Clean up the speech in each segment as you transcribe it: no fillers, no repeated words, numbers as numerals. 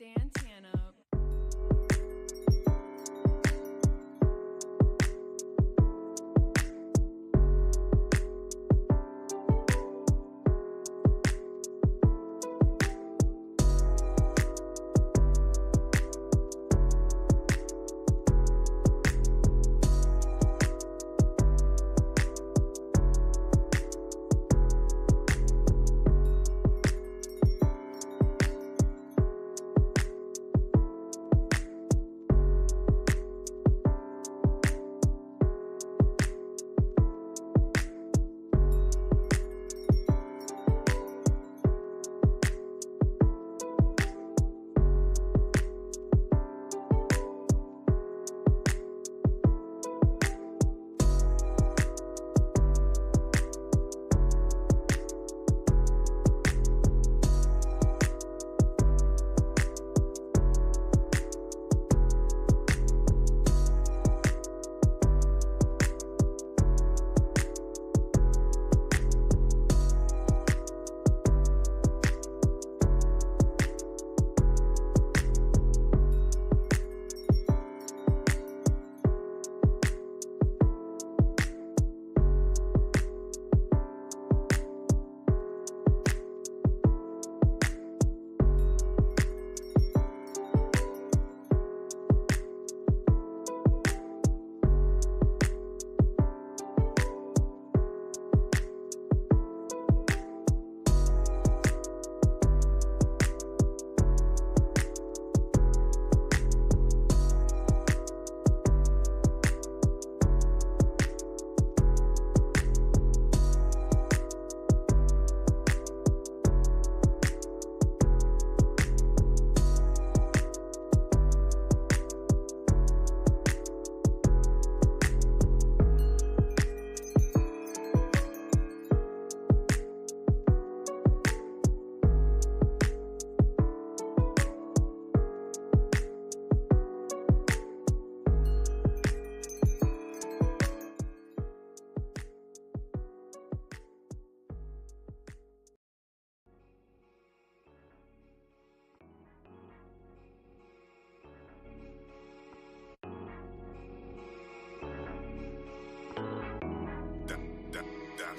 Dantana.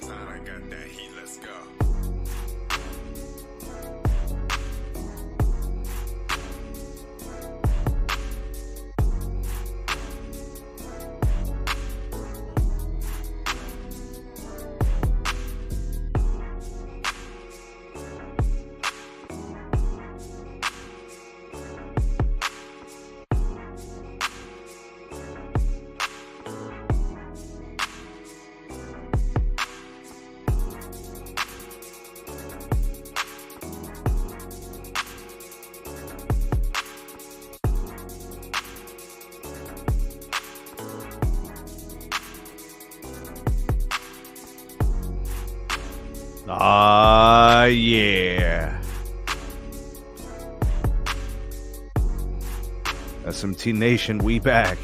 I got that heat, let's go. Yeah. SMT Nation, we back.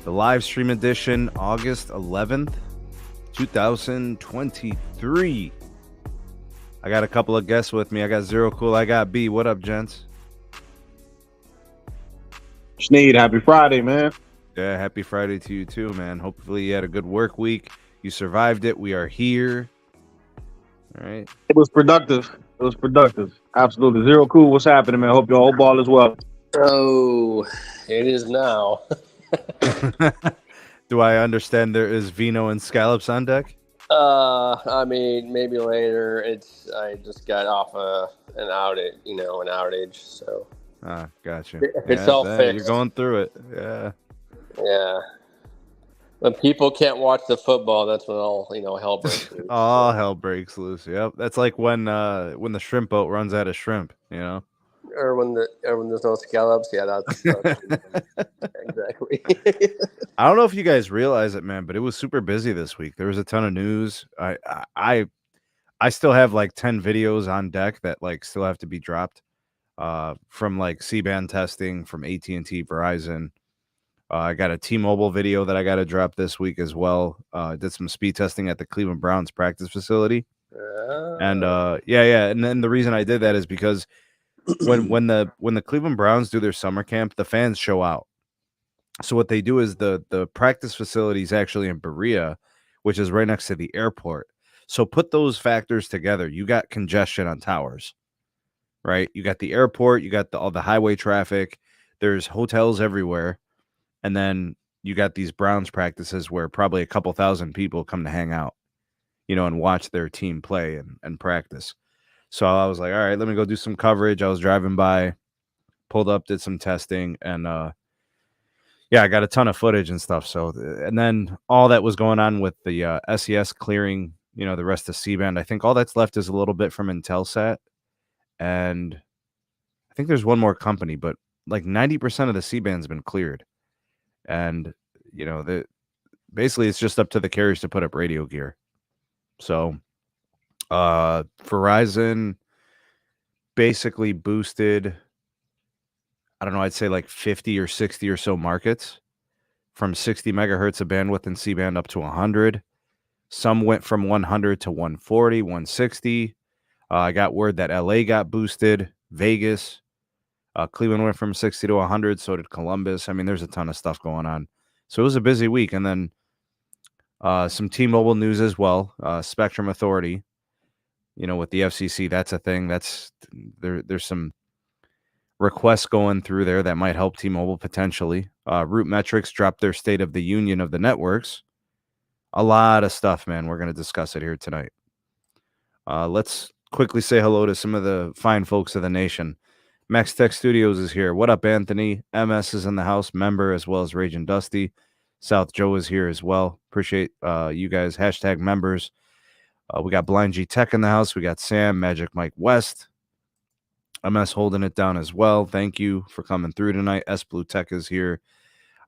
The live stream edition, August 11th, 2023. I got a couple of guests with me. I got Zero Cool. I got B. What up, gents? Sneed, happy Friday, man. Yeah, happy Friday to you too, man. Hopefully you had a good work week. You survived it. We are here. All right. It was productive. Absolutely. Zero Cool, what's happening, man? Hope your whole ball is well. Oh, it is now. Do I understand there is vino and scallops on deck? I mean, maybe later. I just got off an outage, so. Ah, gotcha. It's all fixed. You're going through it. Yeah. Yeah. When people can't watch the football, that's when all hell breaks loose. All hell breaks loose. Yep. That's like when the shrimp boat runs out of shrimp, Or when there's no scallops. Yeah, that's exactly. I don't know if you guys realize it, man, but it was super busy this week. There was a ton of news. I still have like 10 videos on deck that like still have to be dropped from like C-band testing from AT&T, Verizon. I got a T-Mobile video that I got to drop this week as well. Did some speed testing at the Cleveland Browns practice facility. And and then the reason I did that is because when the Cleveland Browns do their summer camp, the fans show out. So what they do is the practice facility is actually in Berea, which is right next to the airport. So put those factors together. You got congestion on towers, right? You got the airport, you got all the highway traffic, there's hotels everywhere, and then you got these Browns practices where probably a couple thousand people come to hang out, and watch their team play and practice. So I was like, all right, let me go do some coverage. I was driving by, pulled up, did some testing, and yeah, I got a ton of footage and stuff. So, and then all that was going on with the SES clearing, the rest of C-band. I think all that's left is a little bit from Intelsat, and I think there's one more company, but like 90% of the C-band's been cleared, and basically it's just up to the carriers to put up radio gear. So, Verizon basically boosted, I don't know, I'd say like 50 or 60 or so markets from 60 megahertz of bandwidth in C-band up to 100. Some went from 100 to 140, 160. I got word that LA got boosted, Vegas, Cleveland went from 60 to 100, so did Columbus. I mean, there's a ton of stuff going on. So it was a busy week. And then some T-Mobile news as well, Spectrum Authority, with the FCC, that's a thing. There's some requests going through there that might help T-Mobile potentially. Root Metrics dropped their State of the Union of the networks. A lot of stuff, man. We're going to discuss it here tonight. Let's quickly say hello to some of the fine folks of the nation. Max Tech Studios is here. What up, Anthony? MS is in the house, member, as well as Rage and Dusty. South Joe is here as well. Appreciate you guys. Hashtag members. We got Blind G Tech in the house. We got Sam, Magic Mike West. MS holding it down as well. Thank you for coming through tonight. S Blue Tech is here.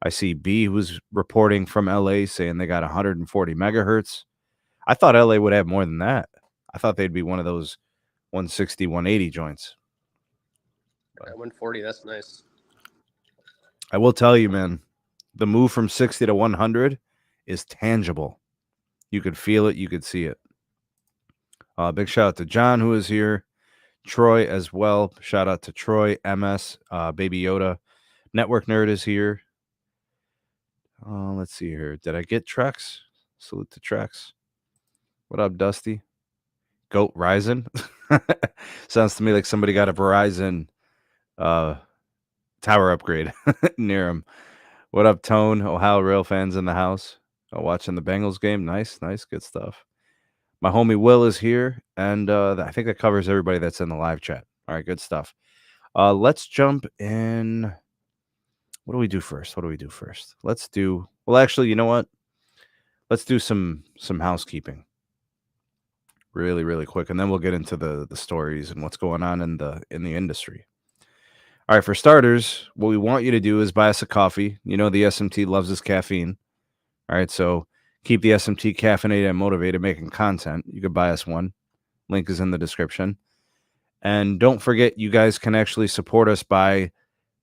I see B, who's reporting from LA, saying they got 140 megahertz. I thought LA would have more than that. I thought they'd be one of those 160, 180 joints. Yeah, 140, that's nice. I will tell you, man, the move from 60 to 100 is tangible. You could feel it. You could see it. Big shout out to John, who is here. Troy as well. Shout out to Troy, MS, Baby Yoda. Network Nerd is here. Let's see here. Did I get Trex? Salute to Trex. What up, Dusty? Goat Ryzen? Sounds to me like somebody got a Verizon tower upgrade near him. What up, Tone? Ohio Rail fans in the house. Watching the Bengals game. Nice. Good stuff. My homie Will is here, and I think that covers everybody that's in the live chat. All right, good stuff. Let's jump in. What do we do first? Well, actually, you know what? Let's do some housekeeping really, really quick, and then we'll get into the stories and what's going on in the industry. All right, for starters, what we want you to do is buy us a coffee. The SMT loves this caffeine. All right, so keep the SMT caffeinated and motivated making content. You could buy us one. Link is in the description. And don't forget, you guys can actually support us by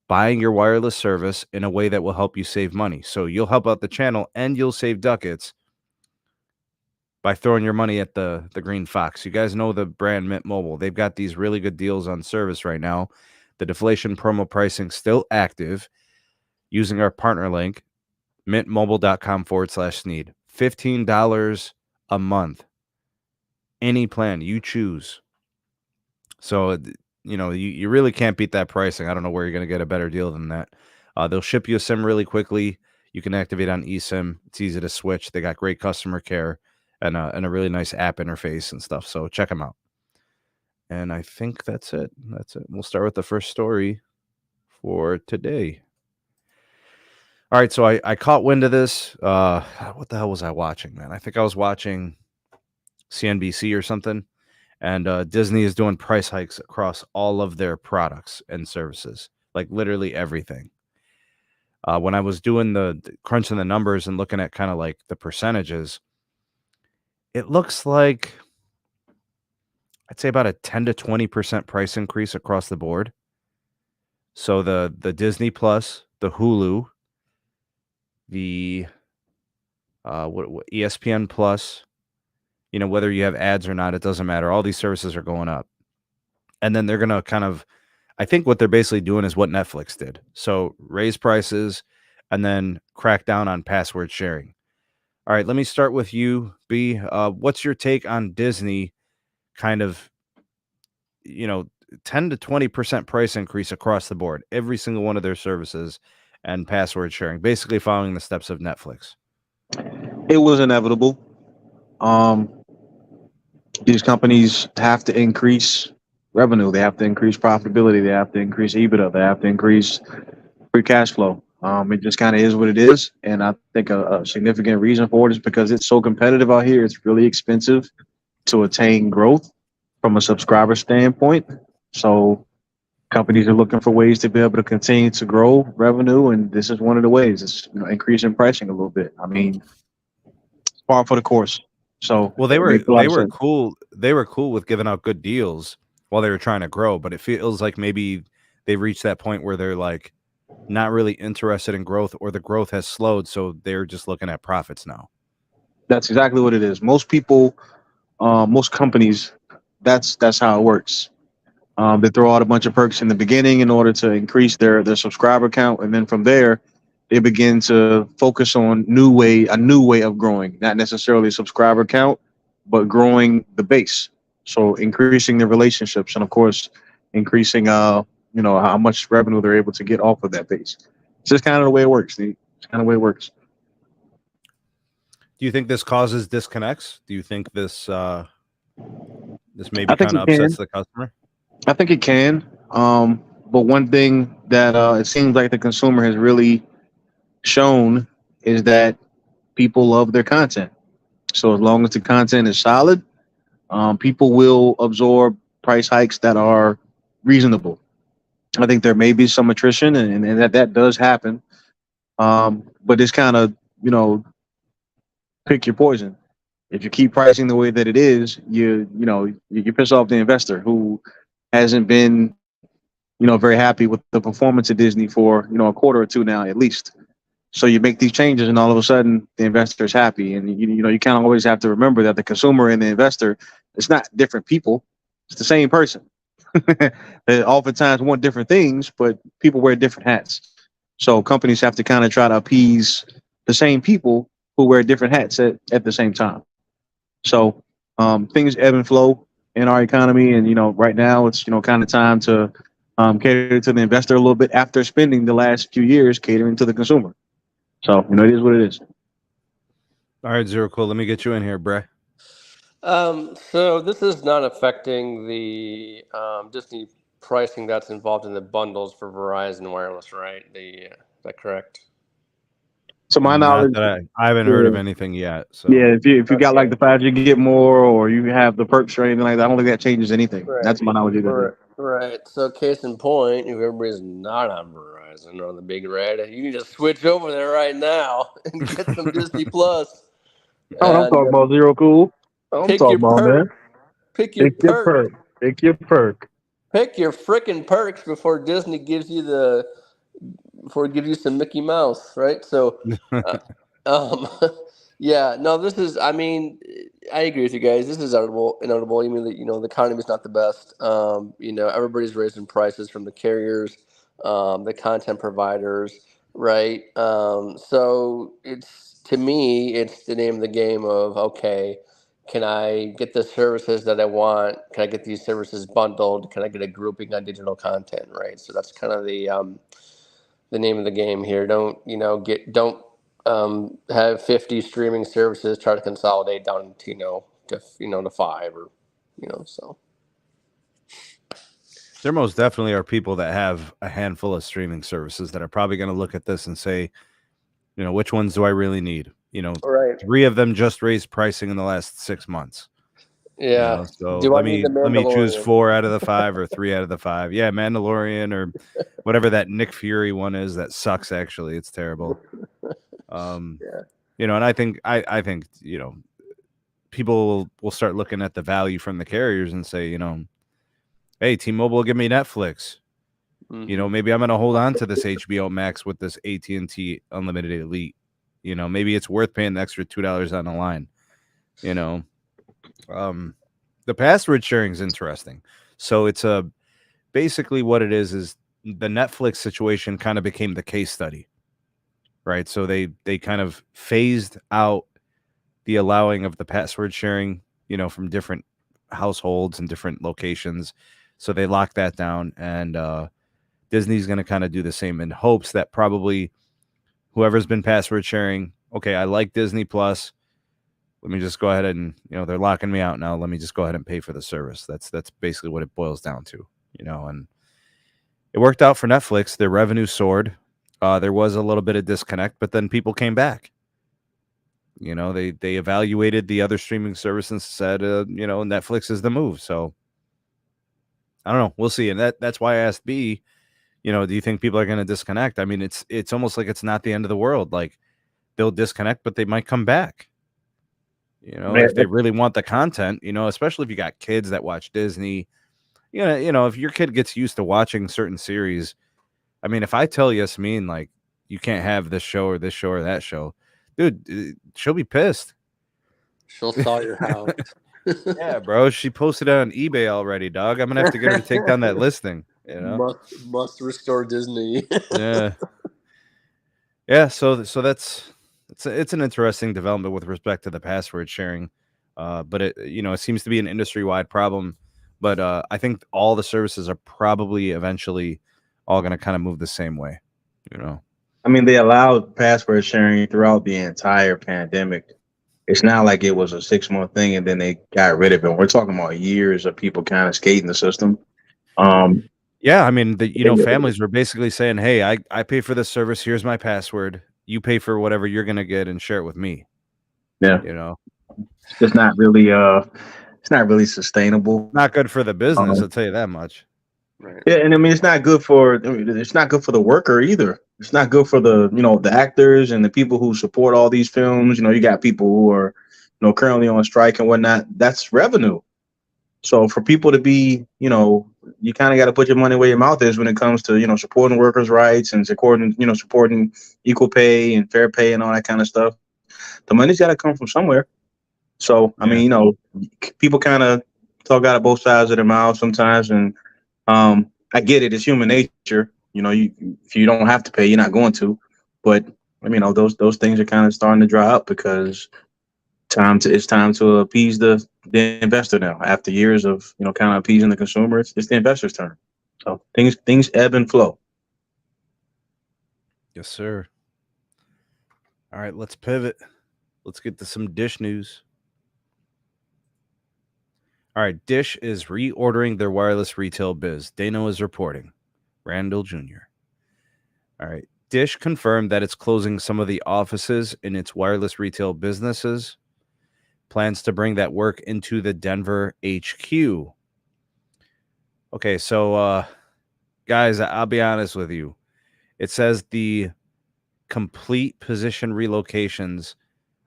buying your wireless service in a way that will help you save money. So you'll help out the channel and you'll save ducats by throwing your money at the Green Fox. You guys know the brand Mint Mobile. They've got these really good deals on service right now. The deflation promo pricing still active using our partner link, mintmobile.com/Sneed. $15 a month. Any plan you choose. So, you really can't beat that pricing. I don't know where you're going to get a better deal than that. They'll ship you a SIM really quickly. You can activate on eSIM. It's easy to switch. They got great customer care and a really nice app interface and stuff. So check them out. And I think that's it. We'll start with the first story for today. All right, so I caught wind of this. What the hell was I watching, man? I think I was watching CNBC or something. And Disney is doing price hikes across all of their products and services, like literally everything. When I was doing the crunching the numbers and looking at kind of like the percentages, it looks like I'd say about a 10 to 20% price increase across the board. So the Disney Plus, the Hulu, the ESPN Plus, whether you have ads or not, it doesn't matter. All these services are going up. And then they're going to kind of I think what they're basically doing is what Netflix did. So raise prices and then crack down on password sharing. All right, let me start with you, B. What's your take on Disney kind of, 10 to 20% price increase across the board, every single one of their services and password sharing, basically following the steps of Netflix? It was inevitable. Um, these companies have to increase revenue. They have to increase profitability. They have to increase EBITDA. They have to increase free cash flow. It just kind of is what it is. And I think a significant reason for it is because it's so competitive out here. It's really expensive to attain growth from a subscriber standpoint. So companies are looking for ways to be able to continue to grow revenue. And this is one of the ways. It's increasing pricing a little bit. I mean, it's par for the course. So Well, it makes a lot of sense. cool. They were cool with giving out good deals while they were trying to grow, but it feels like maybe they've reached that point where they're like not really interested in growth, or the growth has slowed, so they're just looking at profits now. That's exactly what it is. Most people, most companies, that's how it works. They throw out a bunch of perks in the beginning in order to increase their subscriber count, and then from there, they begin to focus on a new way of growing, not necessarily subscriber count, but growing the base. So increasing the relationships, and of course, increasing how much revenue they're able to get off of that base. It's just kind of the way it works. It's kind of the way it works. Do you think this causes disconnects? Do you think this maybe I think kind of it can. upsets the customer? I think it can. But one thing that it seems like the consumer has really shown is that people love their content. So as long as the content is solid, people will absorb price hikes that are reasonable. I think there may be some attrition, and that does happen. But it's kind of, pick your poison. If you keep pricing the way that it is, you piss off the investor who hasn't been, very happy with the performance of Disney for, a quarter or two now at least. So you make these changes, and all of a sudden the investor is happy. And you kind of always have to remember that the consumer and the investor, it's not different people; it's the same person. They oftentimes want different things, but people wear different hats. So companies have to kind of try to appease the same people who wear different hats at the same time. So things ebb and flow in our economy, and right now it's kind of time to cater to the investor a little bit after spending the last few years catering to the consumer. So it is what it is. All right, Zero Cool. Let me get you in here, Bray. So this is not affecting the Disney pricing that's involved in the bundles for Verizon Wireless, right? Is that correct? So my Not knowledge, that I haven't heard of anything yet. So yeah, if you got like Okay. the 5G get more, or you have the perks or anything like that, I don't think that changes anything. Right. That's my knowledge either. Right. So case in point, if everybody's not on Verizon or on the big red, you need to switch over there right now and get some Disney Plus Oh, I'm and talking about Zero Cool. I'm pick talking your about, perk. man. Pick your perk. Pick your perk. Pick your frickin' perks before Disney gives you some Mickey Mouse, right? So, uh, um, yeah, no, this is. I mean, I agree with you guys. This is inevitable. You mean that the economy is not the best. Everybody's raising prices from the carriers, the content providers, right? So it's to me, it's the name of the game of okay. Can I get the services that I want? Can I get these services bundled? Can I get a grouping on digital content? Right. So that's kind of the name of the game here. Don't have 50 streaming services. Try to consolidate down to to 5 or so. there most definitely are people that have a handful of streaming services that are probably going to look at this and say, which ones do I really need? Right. 3 of them just raised pricing in the last 6 months. Yeah. So Do I let need the me choose Mandalorian? 4 out of the 5 or 3 out of the 5. Yeah, Mandalorian or whatever that Nick Fury one is that sucks. Actually, it's terrible. Yeah. And I think people will start looking at the value from the carriers and say, hey, T-Mobile, give me Netflix. Mm-hmm. Maybe I'm going to hold on to this HBO Max with this AT&T Unlimited Elite. Maybe it's worth paying the extra $2 on the line. The password sharing is interesting. So it's basically what it is the Netflix situation kind of became the case study, right? So they kind of phased out the allowing of the password sharing, from different households and different locations. So they locked that down, and Disney's going to kind of do the same in hopes that probably whoever's been password sharing, okay, I like Disney Plus. Let me just go ahead and, they're locking me out now. Let me just go ahead and pay for the service. That's basically what it boils down to, and it worked out for Netflix. Their revenue soared. There was a little bit of disconnect, but then people came back. They evaluated the other streaming service and said, Netflix is the move. So I don't know. We'll see. And that's why I asked B, do you think people are going to disconnect? I mean, it's almost like it's not the end of the world. Like they'll disconnect, but they might come back. If they really want the content, especially if you got kids that watch Disney, if your kid gets used to watching certain series, I mean, if I tell Yasmin, like, you can't have this show or that show, dude, she'll be pissed. She'll sell your house. Yeah, bro. She posted it on eBay already, dog. I'm going to have to get her to take down that listing, Must restore Disney. Yeah. Yeah, so that's it's an interesting development with respect to the password sharing. But it seems to be an industry-wide problem. But I think all the services are probably eventually all going to kind of move the same way, I mean, they allowed password sharing throughout the entire pandemic. It's not like it was a 6-month thing and then they got rid of it. We're talking about years of people kind of skating the system. Yeah, I mean, families were basically saying, "Hey, I pay for this service. Here's my password. You pay for whatever you're going to get and share it with me." Yeah. It's not really sustainable. Not good for the business, I'll tell you that much. Right. Yeah, and I mean it's not good for the worker either. It's not good for the actors and the people who support all these films. You got people who are currently on strike and whatnot. That's revenue. So for people to be, you kind of got to put your money where your mouth is when it comes to supporting workers' rights and supporting equal pay and fair pay and all that kind of stuff. The money's got to come from somewhere. So I mean, people kind of talk out of both sides of their mouth sometimes, and I get it. It's human nature. If you don't have to pay, you're not going to. But I mean, those things are kind of starting to dry up because it's time to appease the investor now. After years of kind of appeasing the consumer, it's the investor's turn. So things ebb and flow. Yes, sir. All right, let's pivot. Let's get to some Dish news. All right, Dish is reordering their wireless retail biz. Dano is reporting. Randall Jr. All right. Dish confirmed that it's closing some of the offices in its wireless retail businesses. Plans to bring that work into the Denver HQ. Okay, so guys, I'll be honest with you. It says the complete position relocations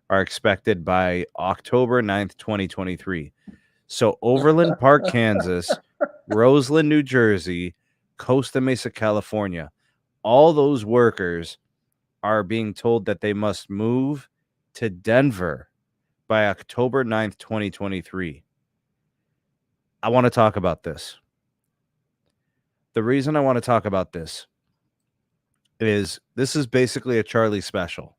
are expected by October 9th, 2023. So Overland Park, Kansas, Roseland, New Jersey, Costa Mesa, California, all those workers are being told that they must move to Denver by October 9th, 2023. I want to talk about this. The reason I want to talk about this is basically a Charlie special.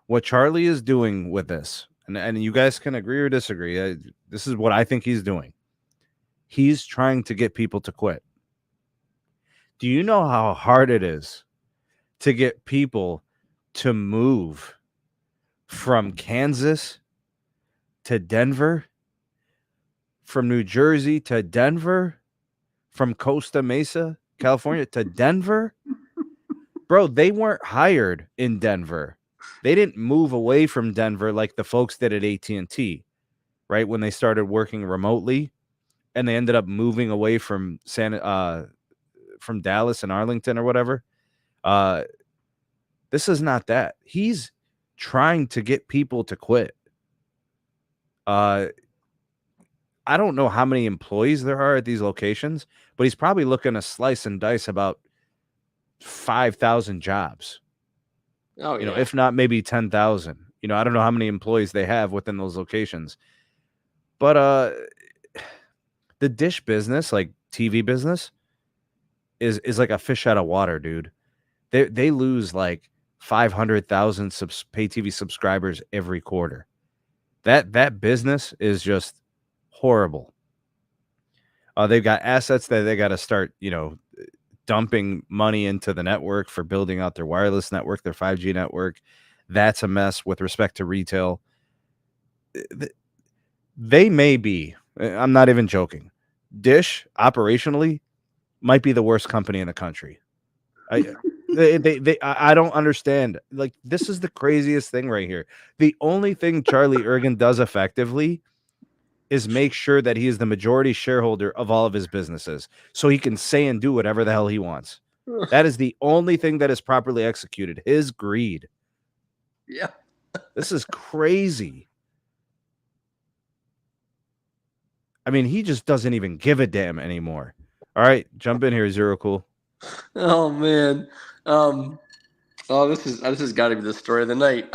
What Charlie is doing with this, and you guys can agree or disagree, this is what I think he's doing. He's trying to get people to quit. Do you know how hard it is to get people to move from Kansas to Denver, from New Jersey to Denver, from Costa Mesa, California to Denver? Bro, they weren't hired in Denver. They didn't move away from Denver like the folks did at AT&T, right? When they started working remotely, and they ended up moving away from Dallas and Arlington or whatever. This is not that. He's trying to get people to quit. I don't know how many employees there are at these locations, but he's probably looking to slice and dice about 5,000 jobs. Oh, yeah. If not maybe 10,000. I don't know how many employees they have within those locations. But the Dish business, like TV business, is like a fish out of water, dude. They lose like 500,000 pay TV subscribers every quarter. That business is just horrible. They've got assets that they got to start, dumping money into the network for building out their wireless network, their 5G network. That's a mess with respect to retail. They may be, I'm not even joking, Dish operationally might be the worst company in the country. I don't understand. Like, this is the craziest thing right here. The only thing Charlie Ergen does effectively is make sure that he is the majority shareholder of all of his businesses, so he can say and do whatever the hell he wants. That is the only thing that is properly executed. His greed. Yeah. This is crazy. I mean, he just doesn't even give a damn anymore. All right, jump in here, Zero Cool. Oh man. This has got to be the story of the night.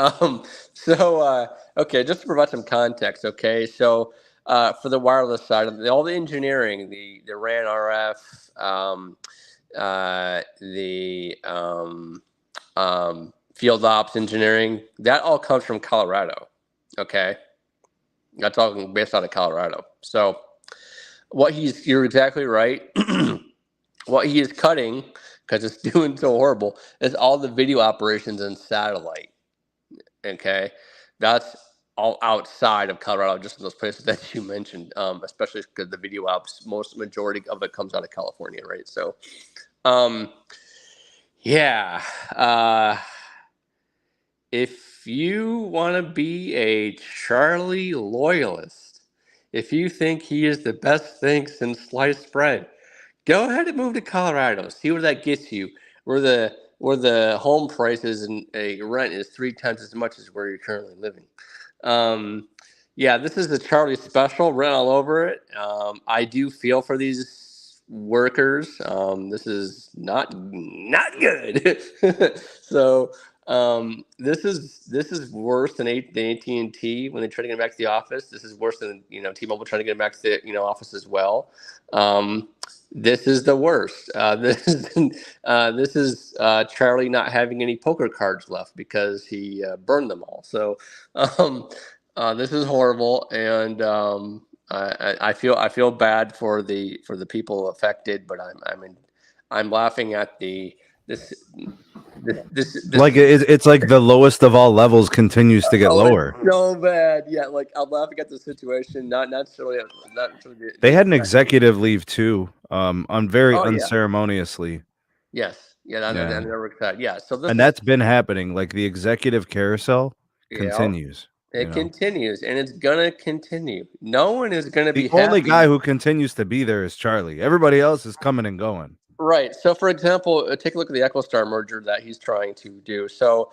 Okay, just to provide some context. Okay, so for the wireless side, all the engineering, the RAN RF, field ops engineering, that all comes from Colorado. Okay, that's all based out of Colorado. So you're exactly right. What he is cutting, because it's doing so horrible, is all the video operations and satellite. Okay, that's all outside of Colorado, just in those places that you mentioned, especially because the video ops, majority of it comes out of California, right? So, yeah. If you want to be a Charlie loyalist, if you think he is the best thing since sliced bread, go ahead and move to Colorado. See where that gets you. Where the home prices and a rent is 3 times as much as where you're currently living. Yeah, this is the Charlie special. Rent all over it. I do feel for these workers. This is not good. So this is worse than AT&T when they try to get back to the office. This is worse than T-Mobile trying to get back to the office as well. This is the worst. This is Charlie not having any poker cards left because he burned them all. So this is horrible, and I feel bad for the people affected. But I'm laughing at this like it's like the lowest of all levels continues to get lower. So bad, yeah. Like, I'm laughing at the situation, not necessarily. They had an executive leave too, very unceremoniously. Yes, yeah, that never said. Yeah, so that's been happening. Like, the executive carousel continues. It continues, and it's gonna continue. No one is gonna be the only guy who continues to be there is Charlie. Everybody else is coming and going. Right. So, for example, take a look at the EchoStar merger that he's trying to do. So,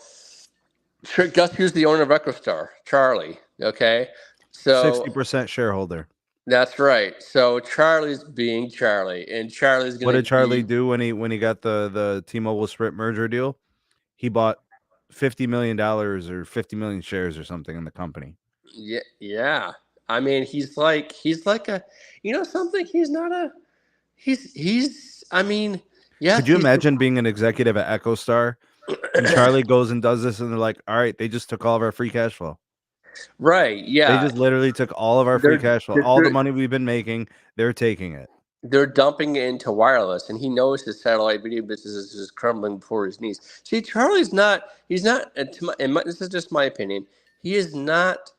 guess who's the owner of EchoStar? Charlie. Okay. So 60% shareholder. That's right. So Charlie's being Charlie, and Charlie's gonna. What did Charlie do when he got the T-Mobile Sprint merger deal? He bought $50 million or 50 million shares or something in the company. Yeah. I mean, he's like a, something. He's not a. He's. I mean, yeah. Could you imagine being an executive at EchoStar, and Charlie goes and does this, and they're like, "All right, they just took all of our free cash flow." Right. Yeah. They just literally took all of our free cash flow, all the money we've been making. They're taking it. They're dumping it into wireless, and he knows his satellite video business is just crumbling before his knees. See, Charlie's not. He's not. This is just my opinion. He is not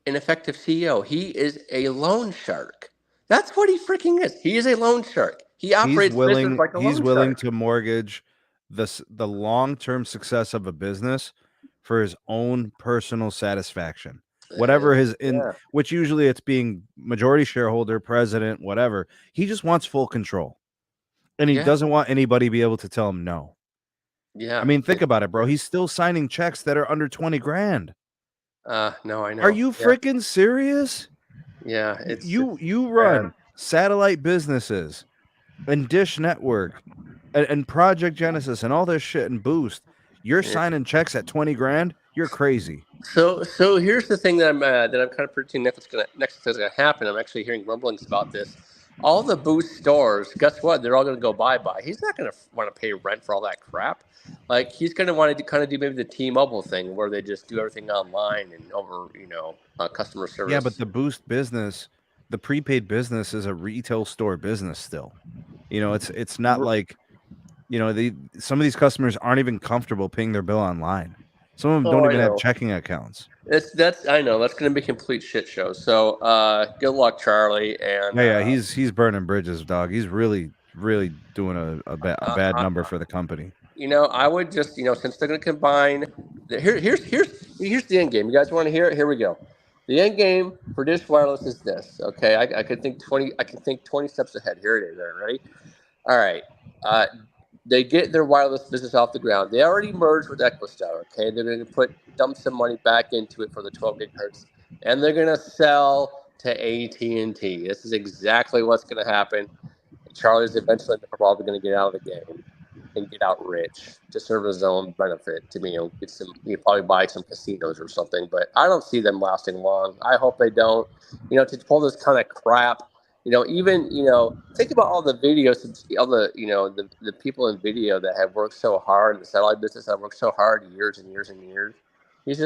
an effective CEO. He is a loan shark. That's what he freaking is. He is a loan shark. He operates business like a loan shark. He's willing to mortgage the long-term success of a business for his own personal satisfaction. Whatever which usually it's being majority shareholder, president, whatever. He just wants full control. And he doesn't want anybody to be able to tell him no. Yeah. I mean, think about it, bro. He's still signing checks that are under 20 grand. No, I know. Are you freaking serious? Yeah. You run satellite businesses and Dish Network and Project Genesis and all this shit and Boost. You're signing checks at 20 grand. You're crazy. So here's the thing that I'm kind of predicting next is going to happen. I'm actually hearing rumblings about this. all the Boost stores, guess what? They're all going to go bye-bye. He's not going to want to pay rent for all that crap. Like, he's going to want to kind of do maybe the T-Mobile thing where they just do everything online and over, customer service. Yeah, but the Boost business, the prepaid business is a retail store business still. It's not like, some of these customers aren't even comfortable paying their bill online. Some of them don't even have checking accounts. I know that's going to be a complete shit show. So good luck, Charlie. And yeah, he's burning bridges, dog. He's really doing a bad number for the company. I would just since they're going to combine, here's the end game. You guys want to hear it? Here we go. The end game for Dish Wireless is this. Okay, I could think 20. I can think 20 steps ahead. Here it is. All right. All right. They get their wireless business off the ground. They already merged with EchoStar, okay? They're going to dump some money back into it for the 12 gigahertz, and they're going to sell to AT&T. This is exactly what's going to happen. Charlie's eventually probably going to get out of the game and get out rich to serve his own benefit. To me, he'll probably buy some casinos or something, but I don't see them lasting long. I hope they don't. To pull this kind of crap. Think about all the videos, all the people in video that have worked so hard in the satellite business, have worked so hard years and years and years. He's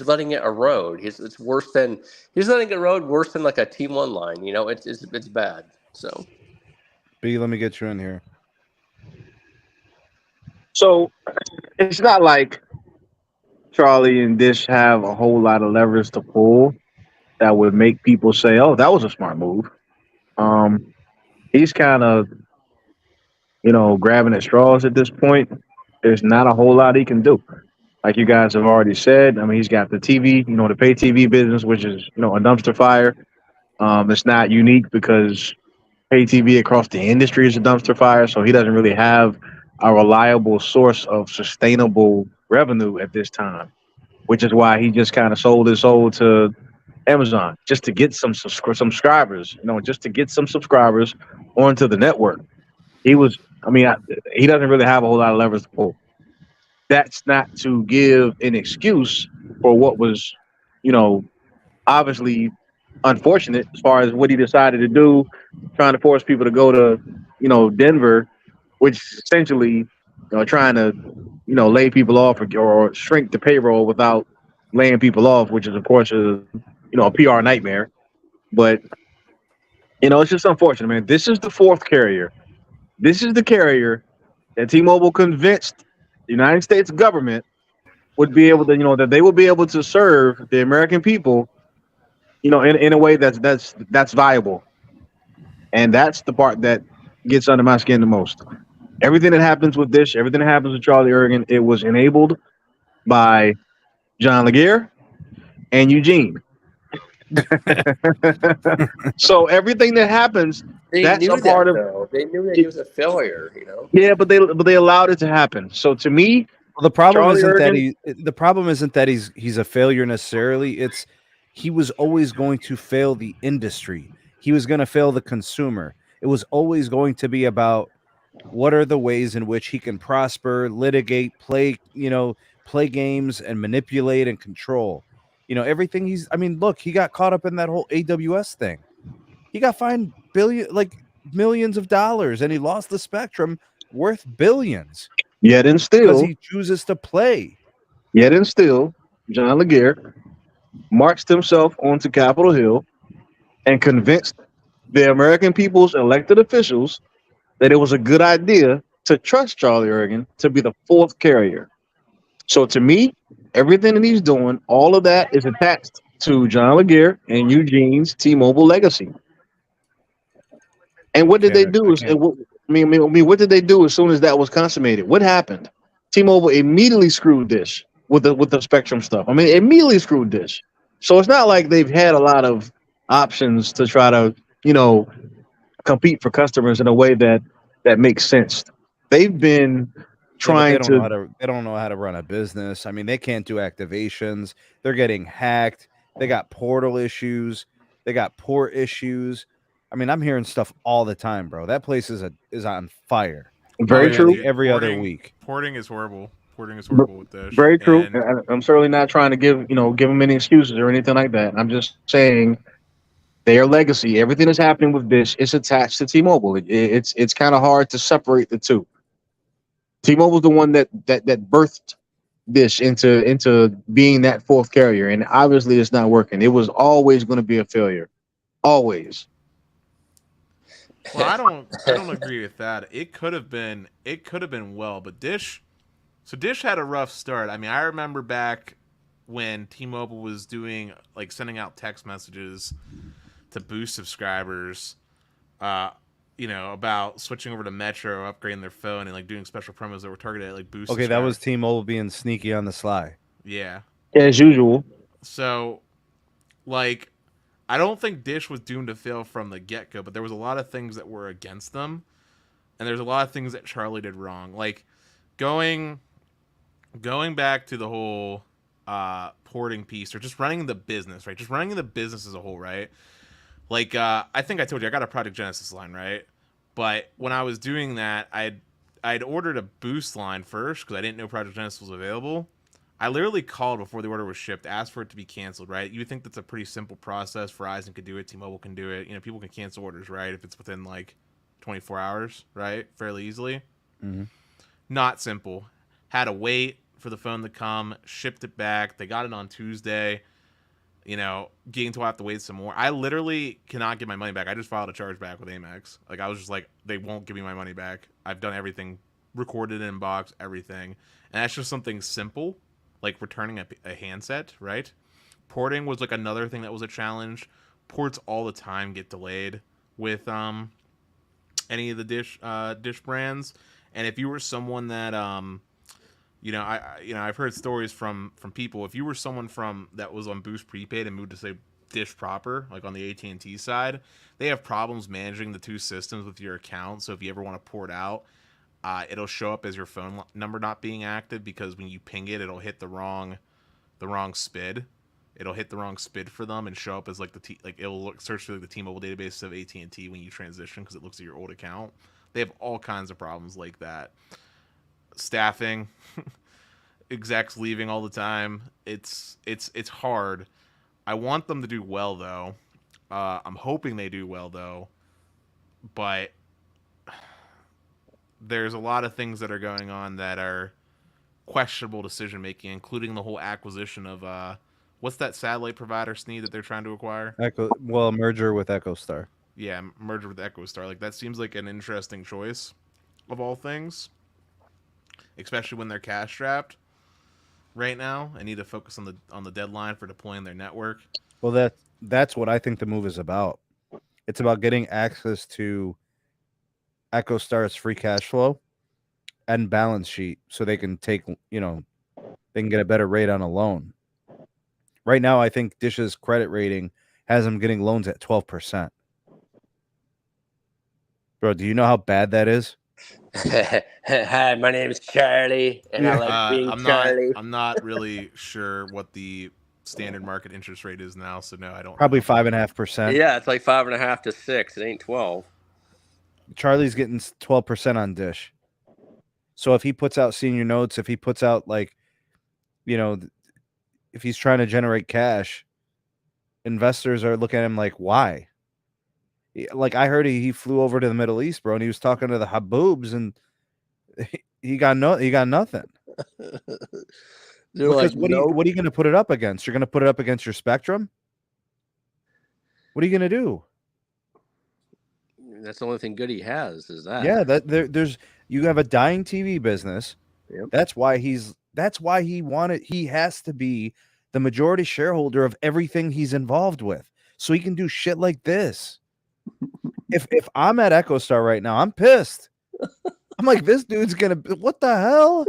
letting it erode. He's letting it erode worse than like a T1 line. It's bad. So, B, let me get you in here. So it's not like Charlie and Dish have a whole lot of levers to pull that would make people say, "Oh, that was a smart move." He's kind of, grabbing at straws at this point. There's not a whole lot he can do. Like you guys have already said, I mean, he's got the TV, the pay TV business, which is, a dumpster fire. It's not unique because pay TV across the industry is a dumpster fire, so he doesn't really have a reliable source of sustainable revenue at this time, which is why he just kind of sold his soul to Amazon just to get some subscribers, just to get some subscribers onto the network. He doesn't really have a whole lot of levers to pull. That's not to give an excuse for what was, obviously unfortunate as far as what he decided to do, trying to force people to go to, Denver, which essentially, trying to, lay people off or shrink the payroll without laying people off, which is of course a PR nightmare. But it's just unfortunate, man. This is the fourth carrier. This is the carrier that T-Mobile convinced the United States government would be able to, that they would be able to serve the American people, in a way that's viable. And that's the part that gets under my skin the most. Everything that happens with Dish, everything that happens with Charlie Ergen, it was enabled by John Laguerre and Eugene. So everything that happens, that's a part of. They knew that he was a failure, Yeah, but they allowed it to happen. So to me, the problem isn't that he's a failure necessarily. It's he was always going to fail the industry. He was going to fail the consumer. It was always going to be about what are the ways in which he can prosper, litigate, play games and manipulate and control. Everything look, he got caught up in that whole AWS thing. He got fined millions of dollars and he lost the spectrum worth billions. Yet and still, because he chooses to play. Yet and still, John Laguerre marched himself onto Capitol Hill and convinced the American people's elected officials that it was a good idea to trust Charlie Ergen to be the fourth carrier. So to me, everything that he's doing, all of that is attached to John Laguerre and Eugene's T-Mobile legacy. And what did they do? What did they do as soon as that was consummated? What happened? T-Mobile immediately screwed Dish with the Spectrum stuff. Immediately screwed Dish. So it's not like they've had a lot of options to try to, compete for customers in a way that makes sense. They've been trying they don't know how to run a business. They can't do activations. They're getting hacked. They got portal issues. They got port issues. I'm hearing stuff all the time, bro. That place is on fire. Very true. Every other week. Porting is horrible. Porting is horrible with Dish. Very true. I'm certainly not trying to give them any excuses or anything like that. I'm just saying Their legacy, everything that's happening with Dish, is attached to T-Mobile. It's kind of hard to separate the two. T-Mobile's the one that birthed Dish into being that fourth carrier, and obviously it's not working. It was always going to be a failure, always. Well, I don't agree with that. It could have been well, but Dish had a rough start. I mean, I remember back when T-Mobile was doing like sending out text messages to boost subscribers, about switching over to Metro, upgrading their phone, and like doing special promos that were targeted at like boost. Okay, that was T-Mobile being sneaky on the sly. Yeah, as usual. So, like, I don't think Dish was doomed to fail from the get-go, but there was a lot of things that were against them, and there's a lot of things that Charlie did wrong. Like going back to the whole porting piece, or just running the business, right? Just running the business as a whole, right? Like, I think I told you I got a Project Genesis line, right? But when I was doing that, I'd ordered a boost line first because I didn't know Project Genesis was available. I literally called before the order was shipped, asked for it to be canceled, right? You would think that's a pretty simple process. Verizon could do it, T-Mobile can do it. People can cancel orders, right? If it's within like 24 hours, right? Fairly easily. Mm-hmm. Not simple. Had to wait for the phone to come, shipped it back. They got it on Tuesday. Getting to have to wait some more. I literally cannot get my money back. I just filed a chargeback with Amex. Like, I was just like, they won't give me my money back. I've done everything, recorded in box, everything. And that's just something simple, like returning a handset, right? Porting was like another thing that was a challenge. Ports all the time get delayed with any of the dish brands. And if you were someone that I've heard stories from people. If you were someone that was on Boost Prepaid and moved to say Dish proper, like on the AT&T side, they have problems managing the two systems with your account. So if you ever want to port out, it'll show up as your phone number not being active, because when you ping it, it'll hit the wrong SPID. It'll hit the wrong SPID for them and show up as like it'll search through like the T-Mobile database of AT&T when you transition, because it looks at your old account. They have all kinds of problems like that. Staffing, execs leaving all the time. It's hard. I want them to do well though. I'm hoping they do well though, but there's a lot of things that are going on that are questionable decision making, including the whole acquisition of what's that satellite provider, Sneed, that they're trying to acquire? Merger with EchoStar. Yeah, merger with EchoStar. Like, that seems like an interesting choice of all things, especially when they're cash strapped right now and need to focus on the deadline for deploying their network. Well, that's what I think the move is about. It's about getting access to EchoStar's free cash flow and balance sheet, so they can they can get a better rate on a loan. Right now, I think Dish's credit rating has them getting loans at 12%. Bro, do you know how bad that is? Hi, my name is Charlie, and I like being Charlie. I'm not really sure what the standard market interest rate is now, so no, I don't. Probably 5.5%. Yeah, it's like 5.5 to 6. It ain't 12. Charlie's getting 12% on Dish. So if he puts out senior notes, if he puts out if he's trying to generate cash, investors are looking at him like, why? Like, I heard he flew over to the Middle East, bro, and he was talking to the Haboobs, and he got nothing. Because what are you going to put it up against? You're going to put it up against your Spectrum? What are you going to do? That's the only thing good he has is that. Yeah, you have a dying TV business. Yep. That's why he has to be the majority shareholder of everything he's involved with, so he can do shit like this. If I'm at EchoStar right now, I'm pissed. I'm like, this dude's what the hell?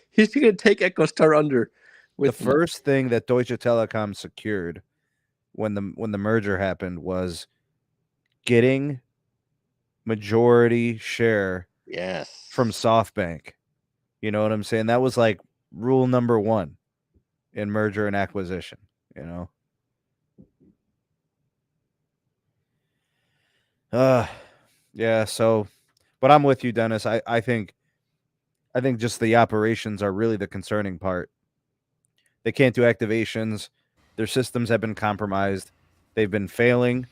He's gonna take EchoStar under. The first thing that Deutsche Telekom secured when the merger happened was getting majority share from SoftBank. You know what I'm saying? That was like rule number 1 in merger and acquisition, Yeah, so, but I'm with you, Dennis. I think just the operations are really the concerning part. They can't do activations. Their systems have been compromised. They've been failing.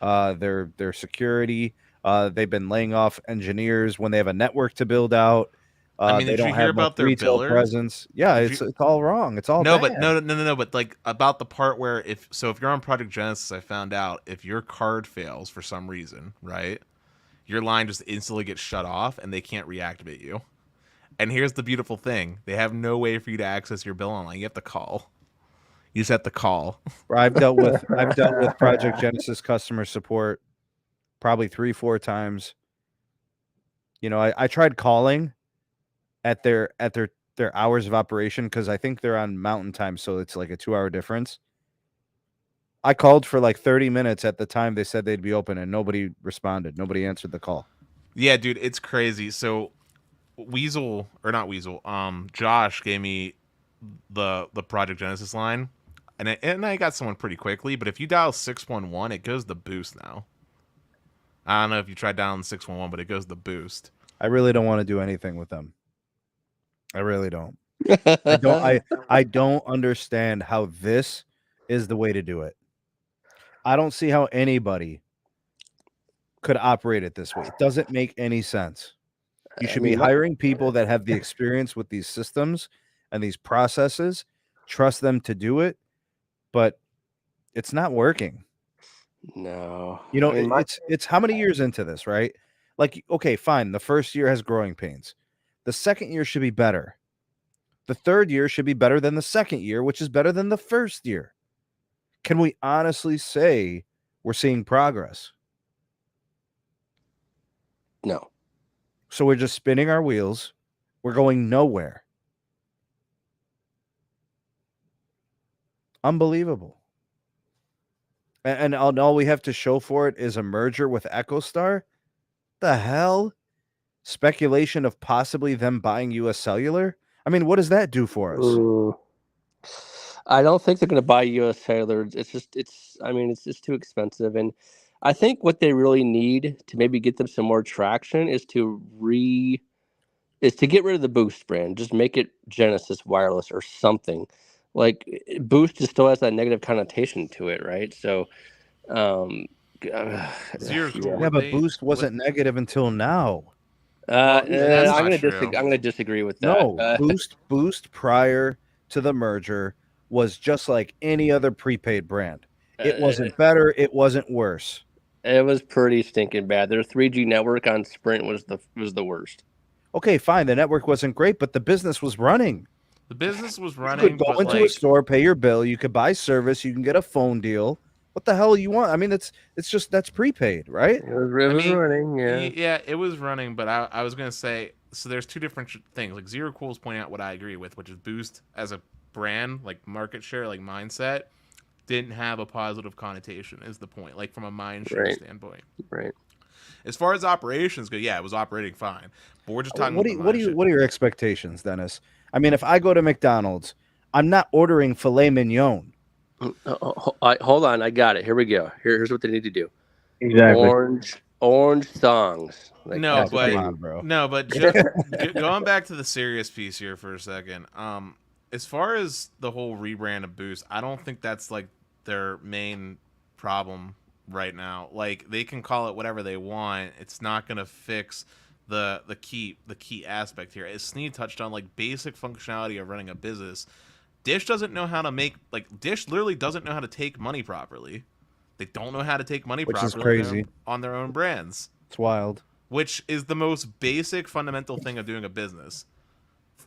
Their security. They've been laying off engineers when they have a network to build out. I mean, They did you don't hear have much about their retail biller? presence. Yeah, Did it's you? all wrong. It's all No, bad. but no. But like about the part where if you're on Project Genesis, I found out if your card fails for some reason, right, your line just instantly gets shut off and they can't reactivate you. And here's the beautiful thing: they have no way for you to access your bill online. You have to call. You just have to call. I've dealt with Project Genesis customer support probably 3-4 times. You know, I tried calling at their hours of operation because I think they're on mountain time, so it's like a 2-hour difference. I called for like 30 minutes at the time they said they'd be open, and nobody responded. Nobody answered the call. Yeah, dude, it's crazy. So Josh gave me the Project Genesis line, and I got someone pretty quickly. But if you dial 611, it goes the boost now. I don't know if you tried dialing 611, but it goes the boost. I really don't want to do anything with them. I really don't. I don't understand how this is the way to do it. I don't see how anybody could operate it this way. It doesn't make any sense. You should be hiring people that have the experience with these systems and these processes, trust them to do it, but it's not working. No. You know, it's how many years into this, right? Like, okay, fine. The first year has growing pains. The second year should be better. The third year should be better than the second year, which is better than the first year. Can we honestly say we're seeing progress? No. So we're just spinning our wheels. We're going nowhere. Unbelievable. And all we have to show for it is a merger with EchoStar? The hell? Speculation of possibly them buying US Cellular? I mean, what does that do for us? I don't think they're going to buy U.S. Cellular. It's just too expensive. And I think what they really need to maybe get them some more traction is to get rid of the Boost brand. Just make it Genesis Wireless or something. Like Boost just still has that negative connotation to it, right? So, yeah, but Boost wasn't negative until now. I'm going to disagree with that. No, Boost prior to the merger was just like any other prepaid brand. It wasn't better. It wasn't worse. It was pretty stinking bad. Their 3G network on Sprint was the worst. Okay, fine. The network wasn't great, but the business was running. The business was running. You could go into a store, pay your bill. You could buy service. You can get a phone deal. What the hell you want? I mean, that's prepaid, right? It was running, yeah. Yeah, it was running, but I was going to say, so there's two different things. Like Zero Cool is pointing out what I agree with, which is Boost as a brand, like market share, like mindset, didn't have a positive connotation is the point, like from a mind share standpoint. Right. As far as operations go, yeah, it was operating fine. But we're just talking what are your expectations, Dennis? I mean, if I go to McDonald's, I'm not ordering filet mignon. Hold on, I got it. Here we go. Here's what they need to do. Exactly. Orange songs. Like, but going back to the serious piece here for a second. As far as the whole rebrand of Boost, I don't think that's like their main problem right now. Like they can call it whatever they want. It's not going to fix the key aspect here. As Sneed touched on, like basic functionality of running a business. Dish doesn't know how to Dish literally doesn't know how to take money properly. They don't know how to take money properly is crazy. On their own brands. It's wild. Which is the most basic fundamental thing of doing a business.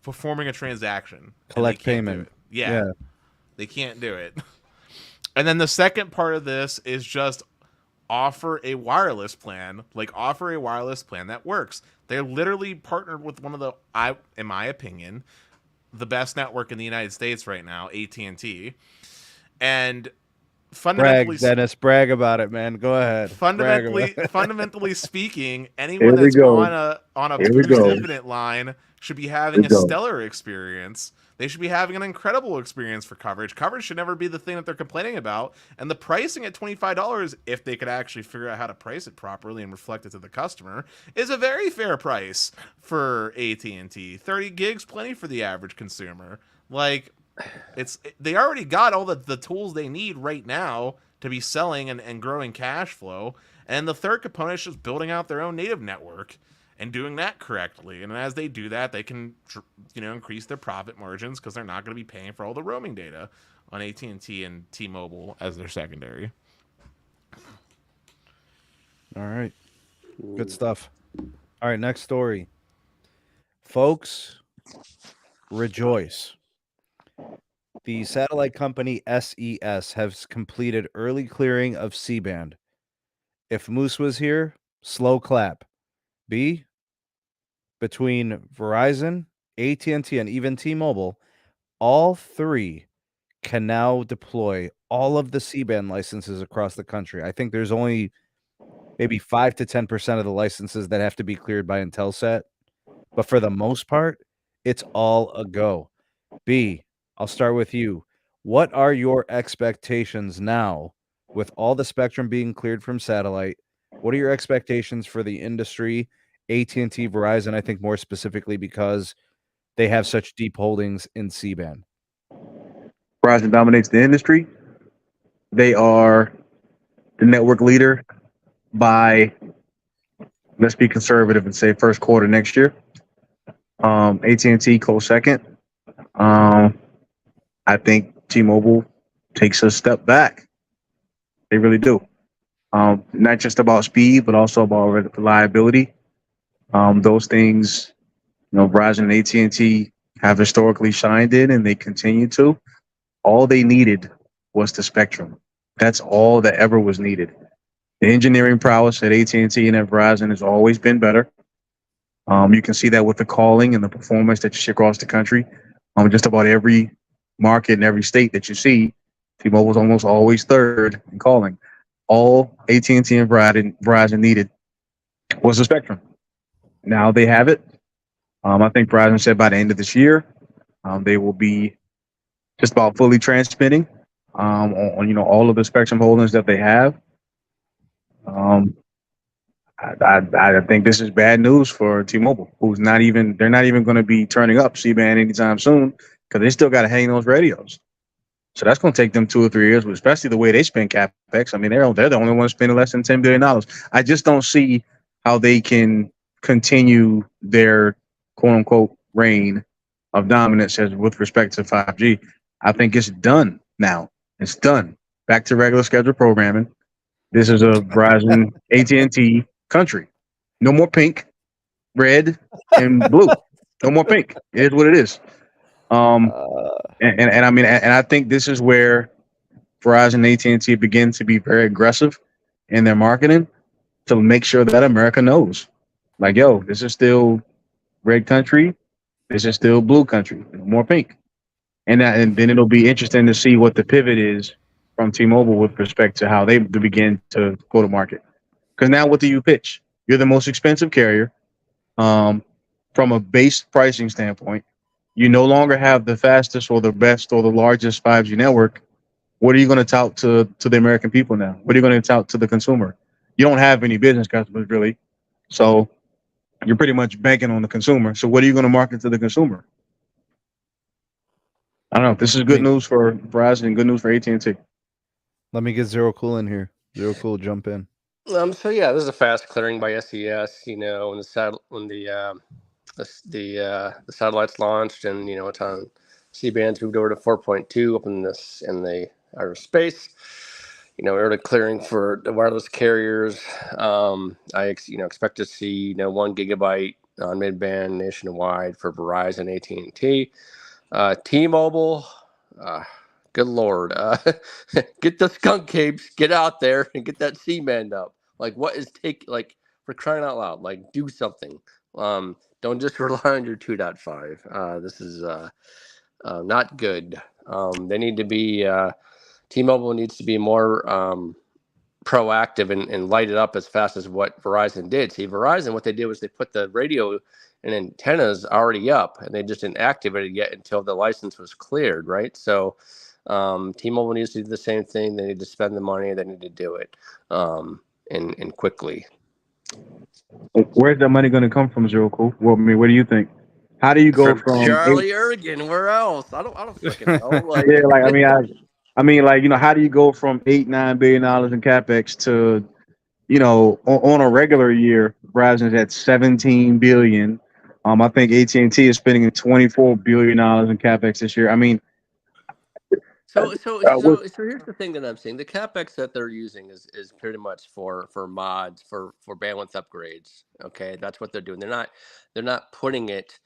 Performing a transaction. Collect payment. Yeah. They can't do it. And then the second part of this is just offer a wireless plan. Like offer a wireless plan that works. They're literally partnered with one of the, in my opinion, the best network in the United States right now, AT&T. And fundamentally, brag about it, man. Go ahead. Fundamentally speaking, anyone that's on a Boost Infinite line should be having a stellar experience. They should be having an incredible experience for coverage. Coverage should never be the thing that they're complaining about. And the pricing at $25, if they could actually figure out how to price it properly and reflect it to the customer, is a very fair price for AT&T. 30 gigs, plenty for the average consumer. Like, they already got all the tools they need right now to be selling and growing cash flow. And the third component is just building out their own native network and doing that correctly. And as they do that, they can, increase their profit margins because they're not going to be paying for all the roaming data on AT&T and T-Mobile as their secondary. All right. Good stuff. All right, next story. Folks, rejoice. The satellite company SES has completed early clearing of C-band. If Moose was here, slow clap. B, between Verizon, AT&T, and even T-Mobile, all three can now deploy all of the C-band licenses across the country. I think there's only maybe 5 to 10% of the licenses that have to be cleared by Intelsat. But for the most part, it's all a go. B, I'll start with you. What are your expectations now with all the spectrum being cleared from satellite? What are your expectations for the industry, AT&T, Verizon, I think more specifically because they have such deep holdings in C-band? Verizon dominates the industry. They are the network leader by, let's be conservative and say first quarter next year. AT&T close second. I think T-Mobile takes a step back. They really do. Not just about speed, but also about reliability. Those things, Verizon and AT&T have historically shined in, and they continue to. All they needed was the spectrum. That's all that ever was needed. The engineering prowess at AT&T and at Verizon has always been better. You can see that with the calling and the performance that you see across the country. Just about every market in every state that you see, T-Mobile's almost always third in calling. All AT&T and Verizon needed was the spectrum. Now they have it. I think Verizon said by the end of this year, they will be just about fully transmitting on all of the spectrum holdings that they have. I think this is bad news for T-Mobile, they're not even going to be turning up C-band anytime soon because they still got to hang those radios. So that's going to take them 2 or 3 years, but especially the way they spend capex. I mean, they're the only ones spending less than $10 billion. I just don't see how they can continue their quote unquote reign of dominance with respect to 5G. I think it's done now. It's done. Back to regular scheduled programming. This is a Verizon AT&T country. No more pink, red, and blue. No more pink. It is what it is. And I think this is where Verizon and AT&T begin to be very aggressive in their marketing to make sure that America knows, like, yo, this is still red country. This is still blue country. No more pink. And then it'll be interesting to see what the pivot is from T-Mobile with respect to how they begin to go to market. Because now what do you pitch? You're the most expensive carrier. From a base pricing standpoint, you no longer have the fastest or the best or the largest 5G network. What are you going to tout to the American people now? What are you going to tout to the consumer? You don't have any business customers, really. So you're pretty much banking on the consumer. So what are you going to market to the consumer? I don't know. This is good news for Verizon and good news for AT&T. Let me get Zero Cool in here. Zero Cool, jump in. So yeah, this is a fast clearing by SES. When the satellites launched, and it's on C-bands moved over to 4.2 up in the outer space. Early clearing for the wireless carriers. I expect to see 1 gigabyte on mid-band nationwide for Verizon, AT&T, T-Mobile. Good Lord, get the skunk capes, get out there and get that C-band up. Like, what is for crying out loud? Like, do something. Don't just rely on your 2.5. This is not good. They need to be. T-Mobile needs to be more proactive and light it up as fast as what Verizon did. See, Verizon, what they did was they put the radio and antennas already up, and they just didn't activate it yet until the license was cleared, right? So T-Mobile needs to do the same thing. They need to spend the money. They need to do it and quickly. Where's that money going to come from, Zero Cool? What do you think? How do you go from Charlie Ergen? Where else? I don't freaking know. I mean, like, how do you go from $8-9 billion in capex to, on a regular year, Verizon's at 17 billion. I think AT&T is spending $24 billion in capex this year. I mean, So here's the thing that I'm seeing: the capex that they're using is pretty much for mods, for bandwidth upgrades. Okay, that's what they're doing. They're not putting it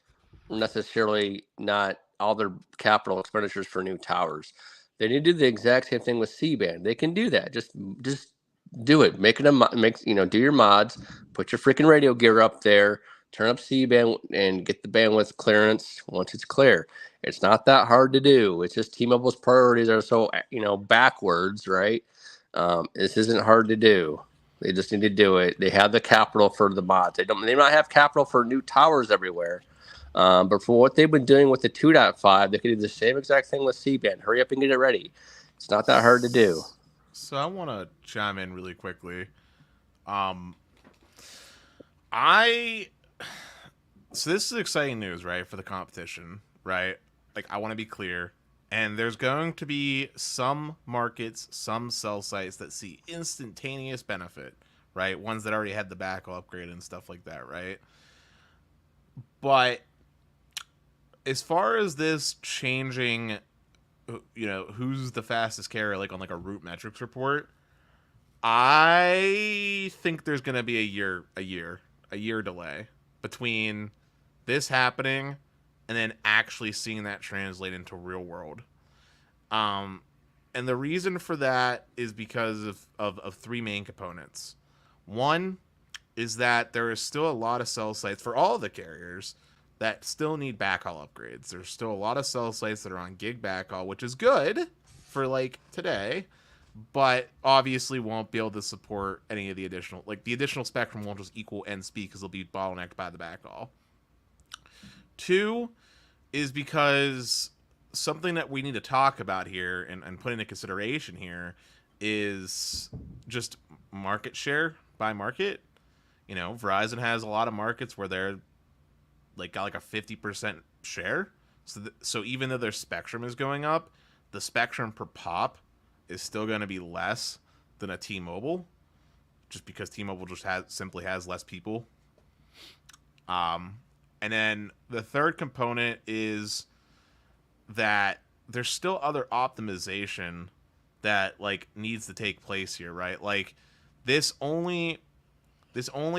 necessarily, not all their capital expenditures for new towers. They need to do the exact same thing with C-band. They can do that. Just do it. Do your mods. Put your freaking radio gear up there. Turn up C-band and get the bandwidth clearance once it's clear. It's not that hard to do. It's just T-Mobile's priorities are so backwards, right? This isn't hard to do. They just need to do it. They have the capital for the mods. They might have capital for new towers everywhere. But for what they've been doing with the 2.5, they could do the same exact thing with C-band. Hurry up and get it ready. It's not that hard to do. So I want to chime in really quickly. So this is exciting news, right, for the competition, right? Like, I want to be clear. And there's going to be some markets, some cell sites that see instantaneous benefit, right? Ones that already had the backhaul upgrade and stuff like that, right? But as far as this changing, who's the fastest carrier, like on like a root metrics report, I think there's going to be a year delay between this happening and then actually seeing that translate into real world. And the reason for that is because of three main components. One is that there is still a lot of cell sites for all the carriers that still need backhaul upgrades. There's still a lot of cell sites that are on gig backhaul, which is good for like today, but obviously won't be able to support any of the additional, like the additional spectrum won't just equal end speed because they'll be bottlenecked by the backhaul. Two is because something that we need to talk about here and put into consideration here is just market share by market. Verizon has a lot of markets where they're like got like a 50% share. So even though their spectrum is going up, the spectrum per pop is still going to be less than a T-Mobile, just because T-Mobile just simply has less people. And then the third component is that there's still other optimization that like needs to take place here, right? Like this only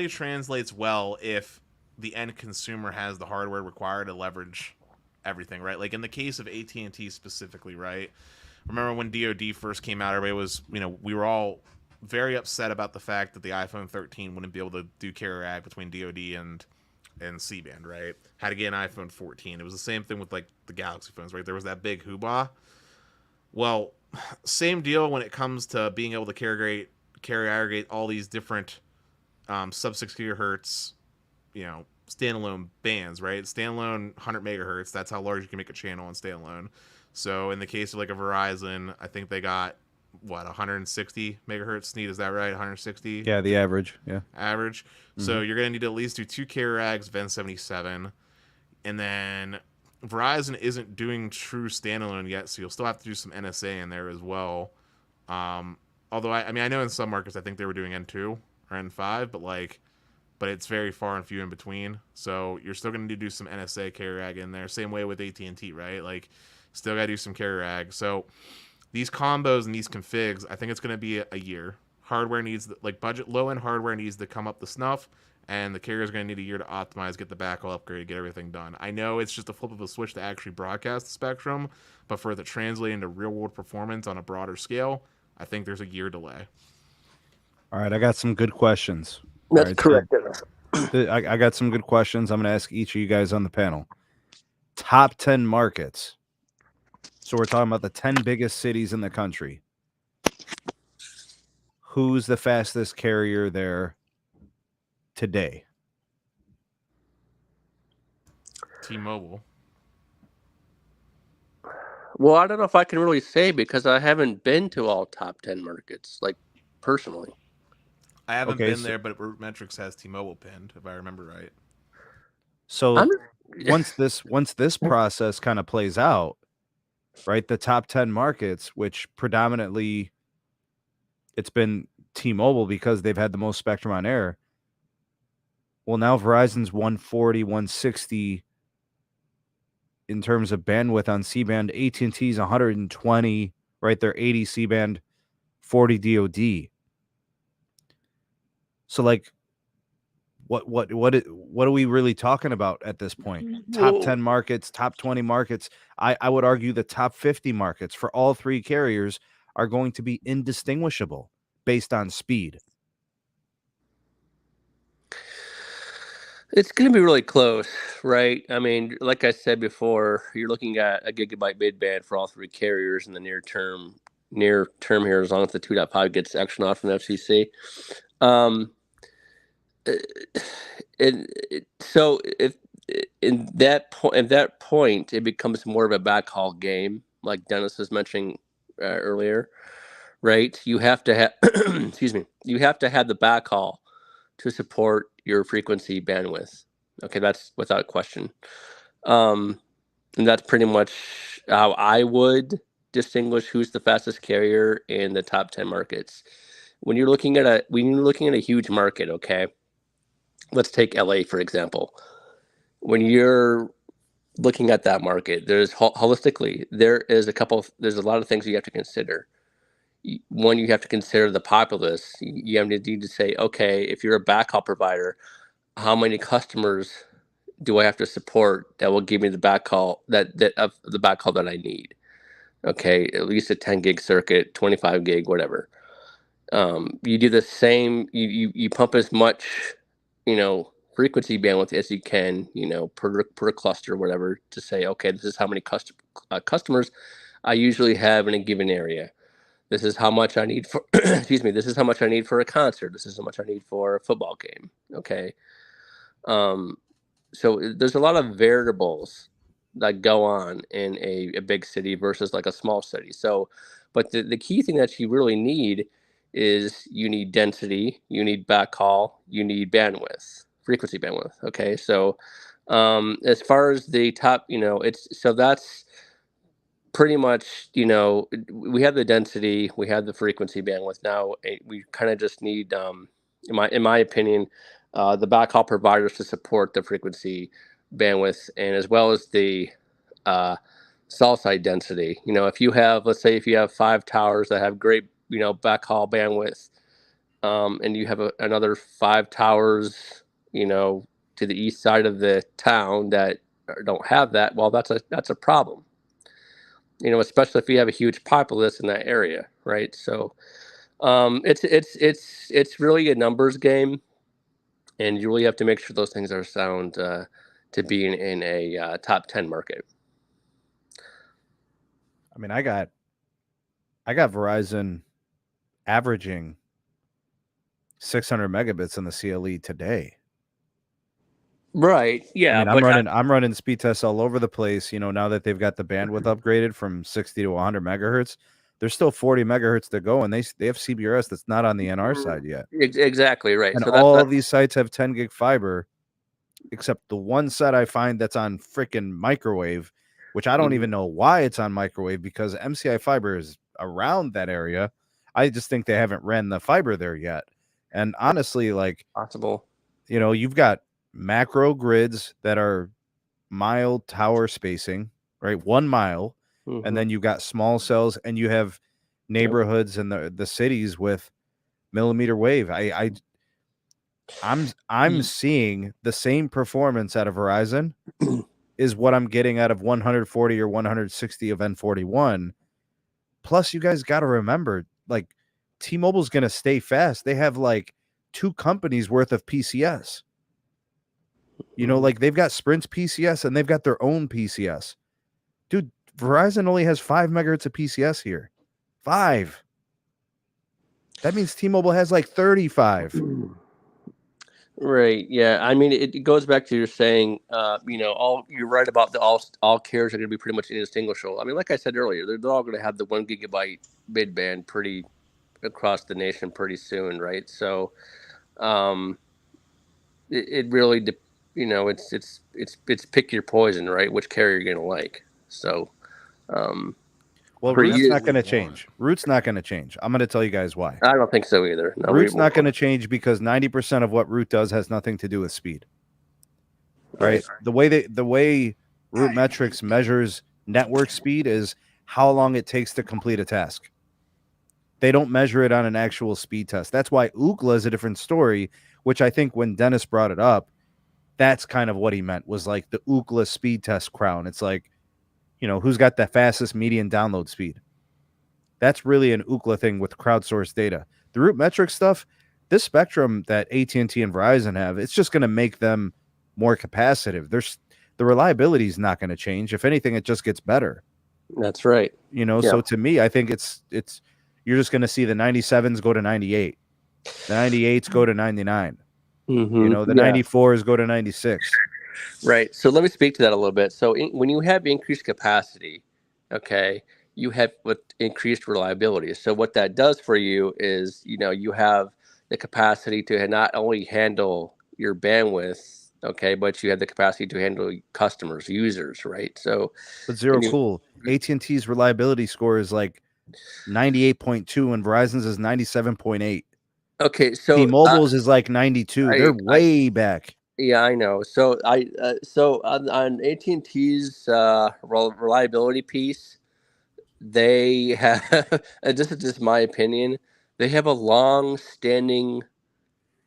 translates well if the end consumer has the hardware required to leverage everything, right? Like in the case of AT&T specifically, right? Remember when DoD first came out, everybody was, we were all very upset about the fact that the iPhone 13 wouldn't be able to do carrier ag between DoD and C-band, right? Had to get an iPhone 14. It was the same thing with like the Galaxy phones, right? There was that big hoopla. Well, same deal when it comes to being able to carrier aggregate all these different sub 6 gigahertz, standalone bands, right? Standalone 100 megahertz. That's how large you can make a channel on standalone. So in the case of like a Verizon, I think they got 160 megahertz. Sneed, is that right? 160. Yeah, the average. Yeah, average. Mm-hmm. So you're gonna need to at least do 2 carrier ags, Ven 77, and then Verizon isn't doing true standalone yet, so you'll still have to do some NSA in there as well. Although I know in some markets I think they were doing N2 or N5, but it's very far and few in between. So you're still going to need to do some NSA carrier ag in there. Same way with AT&T, right? Like, still got to do some carrier ag. So these combos and these configs, I think it's going to be a year. Hardware needs, budget low-end hardware needs to come up to snuff, and the carrier's going to need a year to optimize, get the backhaul upgrade, get everything done. I know it's just a flip of a switch to actually broadcast the spectrum, but for the translate into real-world performance on a broader scale, I think there's a year delay. All right, I got some good questions. That's correct. So I got some good questions. I'm going to ask each of you guys on the panel. Top 10 markets. So we're talking about the 10 biggest cities in the country. Who's the fastest carrier there today? T-Mobile. Well, I don't know if I can really say because I haven't been to all top 10 markets, like personally. I haven't been there, but Root Metrics has T-Mobile pinned, if I remember right. So once this process kind of plays out, right? The top 10 markets, which predominantly it's been T-Mobile because they've had the most spectrum on air. Well, now Verizon's 140, 160 in terms of bandwidth on C-band. AT&T's 120, right? They're 80 C-band, 40 DoD. So, like, what are we really talking about at this point? Top 10 markets, top 20 markets. I would argue the top 50 markets for all three carriers are going to be indistinguishable based on speed. It's going to be really close, right? I mean, like I said before, you're looking at a gigabyte mid-band for all three carriers in the near term here, as long as the 2.5 gets action off from the FCC. So if at that point, it becomes more of a backhaul game, like Dennis was mentioning earlier, right? You have to have, excuse me, you have to have the backhaul to support your frequency bandwidth. Okay, that's without question. And that's pretty much how I would distinguish who's the fastest carrier in the top 10 markets. When you're looking at a huge market, okay, let's take LA for example. When you're looking at that market, there's holistically there's a lot of things you have to consider. One, you have to consider the populace. You have to need to say, okay, if you're a backhaul provider, how many customers do I have to support that will give me the backhaul of the backhaul that I need? Okay, at least a 10 gig circuit, 25 gig, whatever. You do the same. You pump as much, frequency bandwidth as you can, per cluster, whatever, to say, okay, this is how many customers I usually have in a given area. This is how much I need for, excuse me, this is how much I need for a concert. This is how much I need for a football game. Okay. So there's a lot of variables that go on in a big city versus like a small city. So, but the key thing that you really need is you need density, you need backhaul, you need bandwidth, frequency bandwidth. Okay. So, as far as the top, that's pretty much, we have the density, we have the frequency bandwidth. Now we kind of just need, in my opinion, the backhaul providers to support the frequency bandwidth, and as well as the cell site density. If you have, let's say, if you have 5 towers that have great, backhaul bandwidth, and you have another 5 towers, to the east side of the town that don't have that, well, that's a problem. Especially if you have a huge populace in that area, right? So it's really a numbers game, and you really have to make sure those things are sound to be in a top 10 market. I mean, I got Verizon averaging 600 megabits in the CLE today. Right. Yeah. I mean, I'm running speed tests all over the place. Now that they've got the bandwidth upgraded from 60 to 100 megahertz, there's still 40 megahertz to go, and they have CBRS that's not on the NR side yet. Exactly right. And so all these sites have 10 gig fiber, except the one set I find that's on freaking microwave, which I don't even know why it's on microwave, because MCI fiber is around that area. I just think they haven't ran the fiber there yet. And honestly, like, possible, you've got macro grids that are mile tower spacing, right? 1 mile. Mm-hmm. And then you've got small cells, and you have neighborhoods in the cities with millimeter wave. I'm seeing the same performance out of Verizon is what I'm getting out of 140 or 160 of N41. Plus, you guys got to remember, like, T-Mobile's going to stay fast. They have like 2 companies worth of PCS. Like, they've got Sprint's PCS and they've got their own PCS. Dude, Verizon only has 5 megahertz of PCS here. 5. That means T-Mobile has like 35. Right. Yeah. I mean, it goes back to your saying, you're right about all carriers are going to be pretty much indistinguishable. I mean, like I said earlier, they're all going to have the 1 gigabyte mid-band pretty across the nation pretty soon, right? So, it really, it's pick your poison, right? Which carrier you're going to like. So, Well, For Root's you, not going to want. change. Root's not going to change. I'm going to tell you guys why. I don't think so either. No, Root's not going to change because 90% of what Root does has nothing to do with speed. Right? The way Root Metrics measures network speed is how long it takes to complete a task. They don't measure it on an actual speed test. That's why Ookla is a different story, which I think when Dennis brought it up, that's kind of what he meant, was like the Ookla speed test crown. It's like, who's got the fastest median download speed? That's really an Ookla thing with crowdsourced data. The Root Metrics stuff, this spectrum that AT&T and Verizon have, it's just going to make them more capacitive. The reliability is not going to change. If anything, it just gets better. That's right. So to me, I think it's you're just going to see the 97s go to 98. The 98s go to 99. Mm-hmm. The 94s go to 96. Right. So let me speak to that a little bit. So when you have increased capacity, okay, you have with increased reliability. So what that does for you is, you have the capacity to not only handle your bandwidth, okay, but you have the capacity to handle customers, users, right? So, but cool. AT&T's reliability score is like 98.2 and Verizon's is 97.8. Okay, so T-Mobile's is like 92. They're way back. Yeah, I know. So on AT&T's reliability piece, they have this is just my opinion. They have a long-standing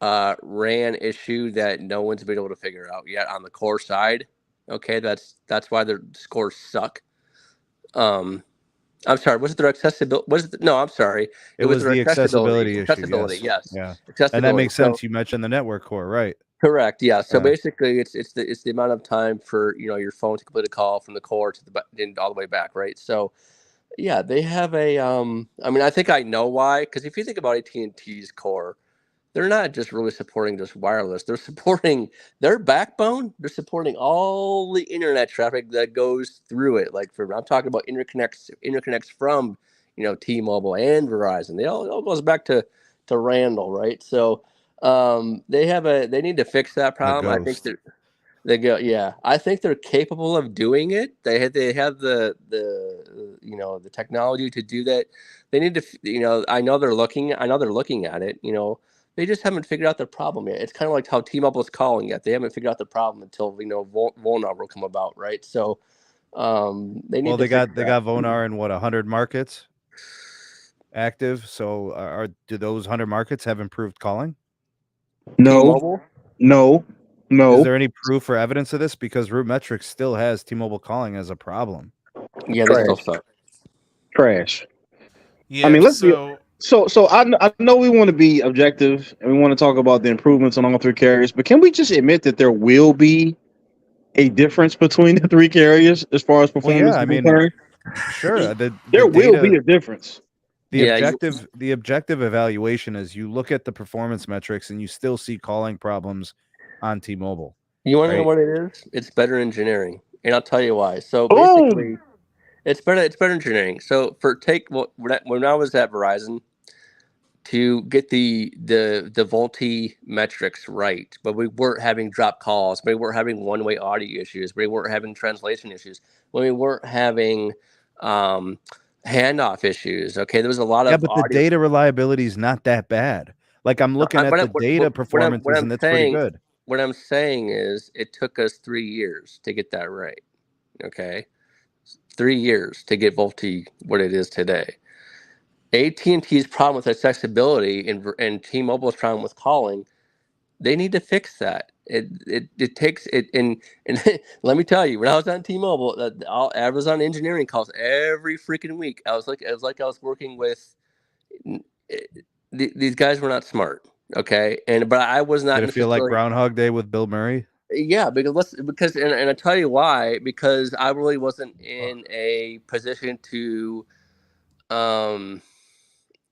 RAN issue that no one's been able to figure out yet on the core side. Okay, that's why their scores suck. I'm sorry. Was it their accessibility? No, I'm sorry. It was their the accessibility issue. Accessibility, yes. Yeah. Accessibility. And that makes sense. You mentioned the network core, right? Correct. Yeah. So basically, it's the amount of time for your phone to complete a call from the core to the all the way back, right? So, yeah, they have a. I mean, I think I know why. Because if you think about AT&T's core, they're not just really supporting just wireless. They're supporting their backbone. They're supporting all the internet traffic that goes through it. Like I'm talking about interconnects from T-Mobile and Verizon. It all goes back to Randall, right? So they need to fix that problem. I think I think they're capable of doing it. They have the the technology to do that. They need to I know they're looking at it. They just haven't figured out the problem yet. It's kind of like how T-Mobile is calling yet. They haven't figured out the problem until Vonar will come about, right? So they need. Well, they got Vonar in 100 markets active. So do those 100 markets have improved calling? No. T-Mobile? No. Is there any proof or evidence of this? Because Root Metrics still has T-Mobile calling as a problem. Yeah, they still suck. Trash. Yeah, I mean, So I know we want to be objective and we want to talk about the improvements on all three carriers, but can we just admit that there will be a difference between the three carriers as far as performance? Well, yeah, I mean, sure. There will be a difference. The objective evaluation is you look at the performance metrics and you still see calling problems on T-Mobile. You want to know what it is? It's better engineering, and I'll tell you why. So basically, it's better engineering. So when I was at Verizon, to get the VoLTE metrics right, but we weren't having drop calls, we weren't having one-way audio issues, we weren't having translation issues, when we weren't having handoff issues. Okay, there was a lot of but the data reliability is not that bad. Like I'm looking at the data performances, and it's pretty good. What I'm saying is, it took us 3 years to get that right. Okay, 3 years to get VoLTE what it is today. AT&T's problem with accessibility and T-Mobile's problem with calling, they need to fix that. It takes it and let me tell you, when I was on T-Mobile, I was on engineering calls every freaking week. I was like I was working with these guys were not smart. Okay, but I was not. Did it feel like Groundhog Day with Bill Murray? Yeah, because I tell you why, because I really wasn't in a position to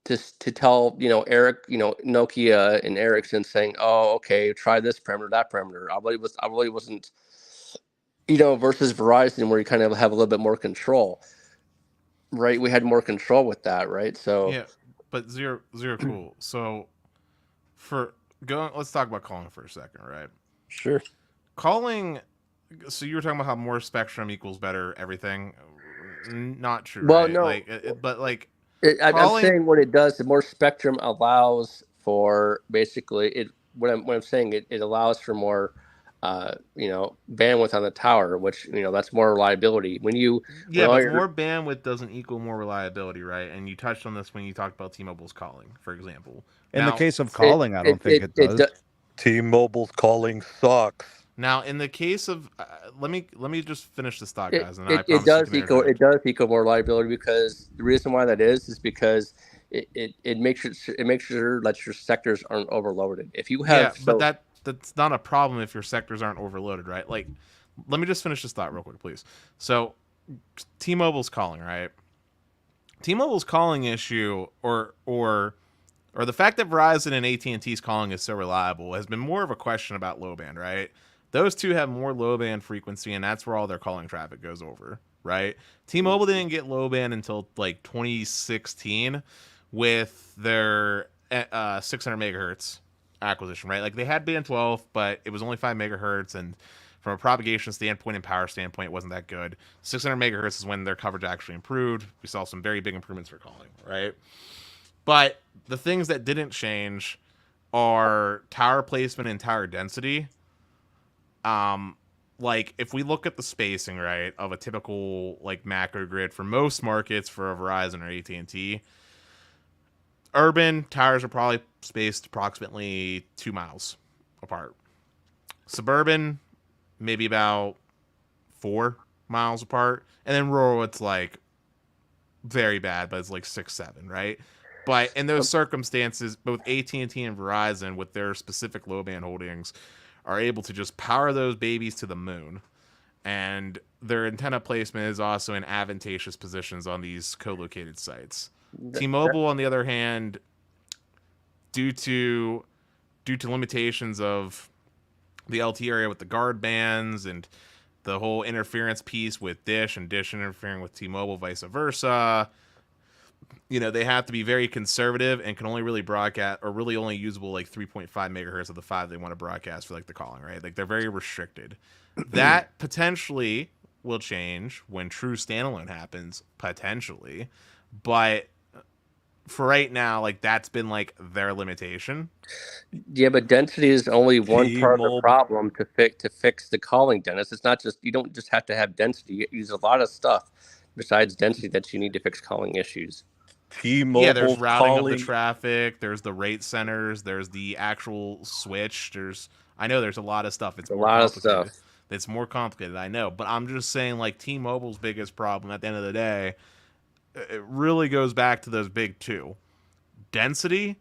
to tell Nokia and Ericsson saying, oh, okay, try this parameter, that parameter. I really wasn't versus Verizon, where you kind of have a little bit more control, right? We had more control with that, right? So yeah, but zero cool. So let's talk about calling for a second, right? Sure. Calling. So you were talking about how more spectrum equals better everything. not true, Well, right? no, Like, but like I'm calling. saying what it does. The more spectrum allows for basically it. What I'm saying, it allows for more, bandwidth on the tower, which that's more reliability. When Yeah, all but your more bandwidth doesn't equal more reliability, right? And you touched on this when you talked about T-Mobile's calling, for example. In the Now, case of calling, I don't think it it does. T-Mobile's calling sucks. now in the case of, let me just finish this thought, It, guys, and then I it, it promise you does can equal interject. more reliability, because the reason why that is because it makes sure that your sectors aren't overloaded. If you Yeah, have but that's not a problem if your sectors aren't overloaded, right? Like, let me just finish this thought real quick, please. So, T-Mobile's calling, right? T-Mobile's calling issue, or the fact that Verizon and AT&T's calling is so reliable, has been more of a question about low band, right? Those two have more low band frequency, and that's where all their calling traffic goes over, right? T-Mobile didn't get low band until like 2016 with their 600 megahertz acquisition, right? Like they had band 12, but it was only 5 megahertz, and from a propagation standpoint and power standpoint, it wasn't that good. 600 megahertz is when their coverage actually improved. We saw some very big improvements for calling, right? But the things that didn't change are tower placement and tower density. Like if we look at the spacing, right, of a typical like macro grid for most markets for a Verizon or AT&T, urban towers are probably spaced approximately 2 miles apart. Suburban, maybe about 4 miles apart, and then rural, it's like very bad, but it's like 6, 7, right? But in those circumstances, both AT&T and Verizon, with their specific low band holdings, are able to just power those babies to the moon. And their antenna placement is also in advantageous positions on these co-located sites. T-Mobile, on the other hand, due to limitations of the LT area with the guard bands and the whole interference piece with Dish and Dish interfering with T-Mobile, vice versa, they have to be very conservative and can only really broadcast, or really only usable like 3.5 megahertz of the 5 they want to broadcast for like the calling, right? Like they're very restricted. That potentially will change when true standalone happens, potentially. But for right now, like that's been like their limitation. Yeah, but density is only one part of the T-Mobile. problem to fix the calling, Dennis. It's not just, you don't just have to have density. There's a lot of stuff besides density that you need to fix calling issues. Yeah, there's T-Mobile's routing of the calling. traffic, there's the rate centers, there's the actual switch, I know there's a lot of stuff. It's A more lot of complicated. stuff. It's more complicated, I know, but I'm just saying like T-Mobile's biggest problem at the end of the day, it really goes back to those big two. Density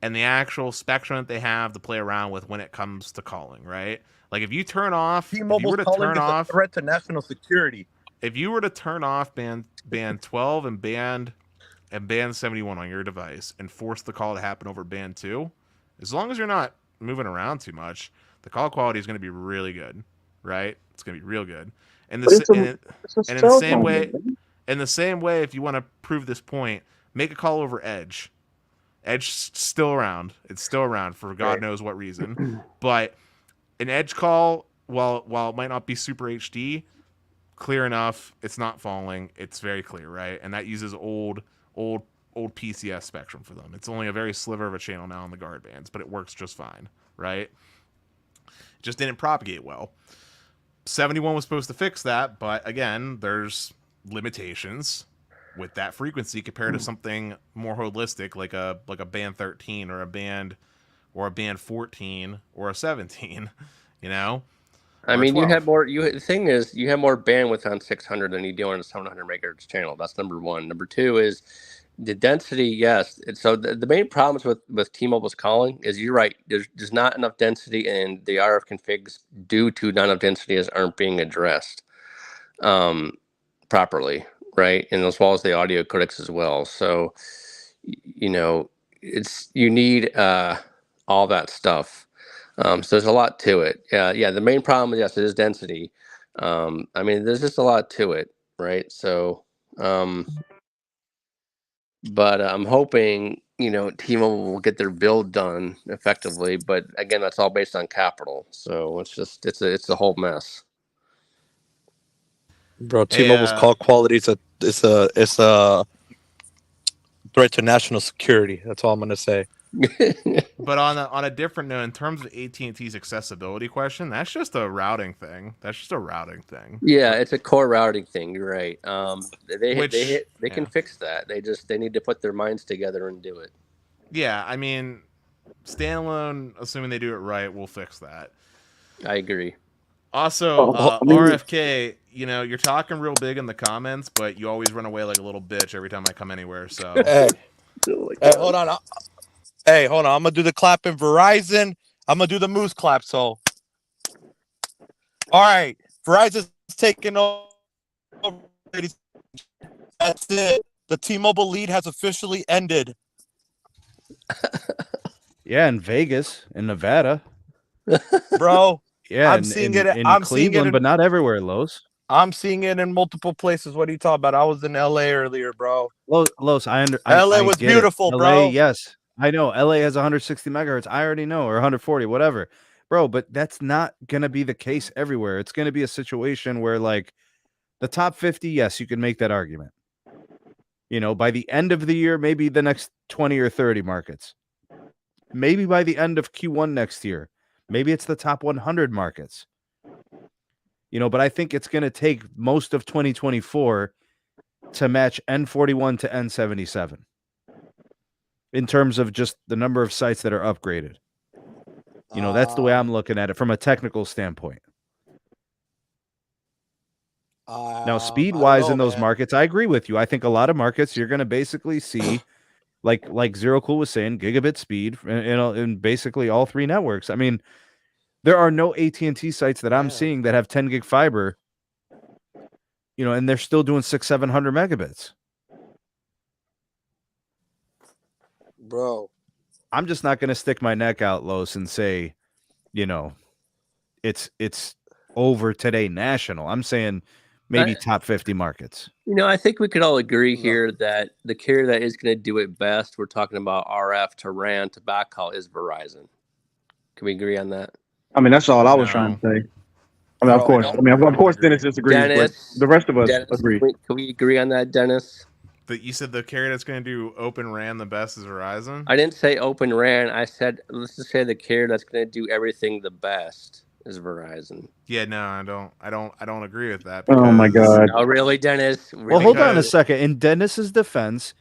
and the actual spectrum that they have to play around with when it comes to calling, right? Like if you T-Mobile's calling is a threat to national security. if you were to turn off band 12 and band 71 on your device and force the call to happen over band 2, as long as you're not moving around too much, the call quality is going to be really good, right? It's going to be real good. And But it's a in the cell same phone, way, man. if you want to prove this point, make a call over Edge. Edge's still around. It's still around for God knows what reason. But an Edge call, while it might not be super HD, clear enough. It's not falling. It's very clear, right? And that uses old PCS spectrum for them. It's only a very sliver of a channel now on the guard bands, but it works just fine, right? It just didn't propagate well. 71 was supposed to fix that, but again, there's limitations with that frequency compared to something more holistic like a band 13 or a band 14 or a 17, I or a mean, you 12. have more. The thing is, you have more bandwidth on 600 than you do on a 700 megahertz channel. That's number one. Number two is the density. Yes. So the main problems with T-Mobile's calling is, you're right. There's not enough density, and the RF configs due to not enough density aren't being addressed properly, right? And as well as the audio codecs as well. So you need all that stuff. So there's a lot to it. Yeah. The main problem, yes, it is density. I mean, there's just a lot to it, right? So, but I'm hoping T-Mobile will get their build done effectively. But again, that's all based on capital. So it's a whole mess. Bro, Hey, T-Mobile's call quality is a threat to national security. That's all I'm gonna say. But on a different note, in terms of AT&T's accessibility question, that's just a routing thing. Yeah, it's a core routing thing. You're right. They can yeah. fix that. They need to put their minds together and do it. Yeah, I mean, standalone, assuming they do it right, we'll fix that. I agree. Also, RFK, you're talking real big in the comments, but you always run away like a little bitch every time I come anywhere. So, hey, hold on. I'm gonna do the clap in Verizon. I'm gonna do the moose clap. So, all right, Verizon's taking over. That's it. The T-Mobile lead has officially ended. Yeah, in Vegas, in Nevada, bro. Yeah, I'm seeing it in Cleveland, but not everywhere, Los. I'm seeing it in multiple places. What are you talking about? I was in LA earlier, bro. Los, LA was beautiful, bro. LA, yes. I know. LA has 160 megahertz. I already know, or 140, whatever. Bro, but that's not going to be the case everywhere. It's going to be a situation where, like, the top 50, yes, you can make that argument. By the end of the year, maybe the next 20 or 30 markets. Maybe by the end of Q1 next year. Maybe it's the top 100 markets. But I think it's going to take most of 2024 to match N41 to N77 in terms of just the number of sites that are upgraded. That's the way I'm looking at it from a technical standpoint. Now, speed-wise in those markets, I agree with you. I think a lot of markets you're going to basically see, like Zero Cool was saying, gigabit speed in basically all three networks. I mean, there are no AT&T sites that I'm seeing that have 10 gig fiber, and they're still doing 600-700 megabits. Bro, I'm just not going to stick my neck out, Los, and say, it's over today national. I'm saying maybe top 50 markets. I think we could all agree here that the carrier that is going to do it best, we're talking about RF to RAN to backhaul, is Verizon. Can we agree on that? I mean, that's all I was trying to say. I mean, of course. Of course, Dennis disagrees, but the rest of us agree. Can we agree on that, Dennis? You said the carrier that's going to do Open RAN the best is Verizon? I didn't say Open RAN. I said, let's just say the carrier that's going to do everything the best is Verizon. Yeah, no, I don't agree with that. Oh my God! Oh, really, Dennis? Really? Well, hold on a second. In Dennis's defense,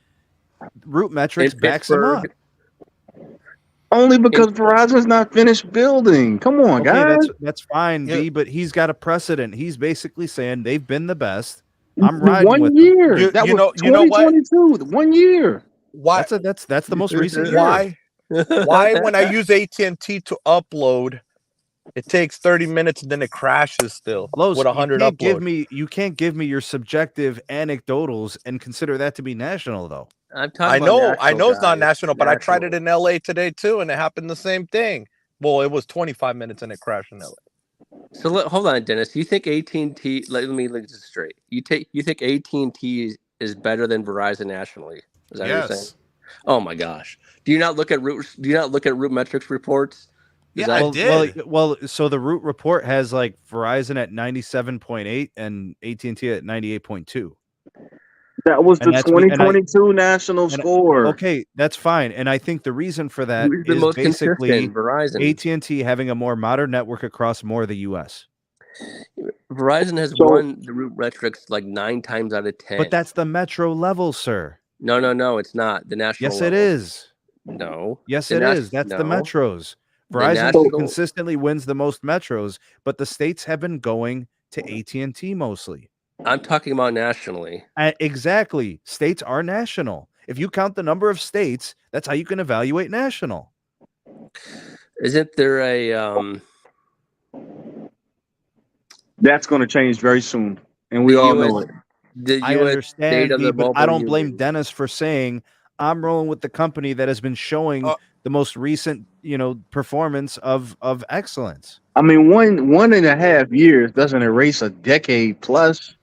Root Metrics backs him up. Only because Verizon's not finished building. Come on, guys. That's fine, B, but he's got a precedent. He's basically saying they've been the best. I'm riding with 1 year. That was 2022. 1 year. Why? That's the most recent year. Why when I use AT&T to upload, it takes 30 minutes and then it crashes still with 100 uploads? You can't give me your subjective anecdotals and consider that to be national, though. I know it's not national, but I tried it in LA today too, and it happened the same thing. Well, it was 25 minutes and it crashed in LA. So hold on, Dennis. You think AT&T? Let me look this straight. You think AT&T is better than Verizon nationally? Is that what you're saying? Oh my gosh! Do you not look at Root Metrics reports? I did. Well, so the Root report has like Verizon at 97.8 and AT&T at 98.2. That was the 2022 national score. Okay, that's fine. And I think the reason for that is basically Verizon. AT&T having a more modern network across more of the U.S. Verizon has won the Root Metrics like 9 times out of 10. But that's the metro level, sir. No, it's not. The national Yes, level. it is. No. Yes, it is. That's the metros. Verizon consistently wins the most metros, but the states have been going to AT&T mostly. I'm talking about nationally. Exactly. States are national. If you count the number of states, that's how you can evaluate national. Isn't there a That's going to change very soon, and we all know it. I understand, but I don't blame Dennis for saying I'm rolling with the company that has been showing the most recent, performance of excellence. I mean, 1.5 years doesn't erase a decade plus.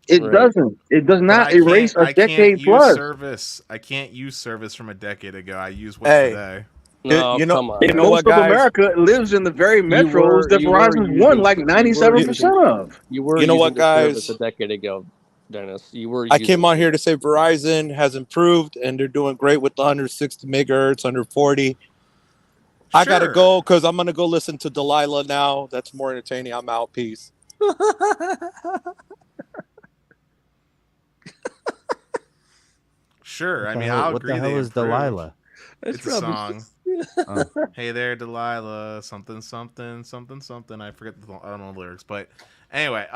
It doesn't. It does not erase a decade plus. I can't use service from a decade ago. I use what's today. No, come on. Most of America lives in the very metros that Verizon won like 97% of. You know what, guys? A decade ago. Dennis. You were. I came on here to say Verizon has improved, and they're doing great with the 160 megahertz, 140. I gotta Sure. go because I'm gonna go listen to Delilah now. That's more entertaining. I'm out. Peace. Sure. I mean, I'll what agree. the hell they is improved. Delilah? It's a song. Oh. Hey there, Delilah. Something, something, something, something. I forget. I don't know the lyrics, but anyway.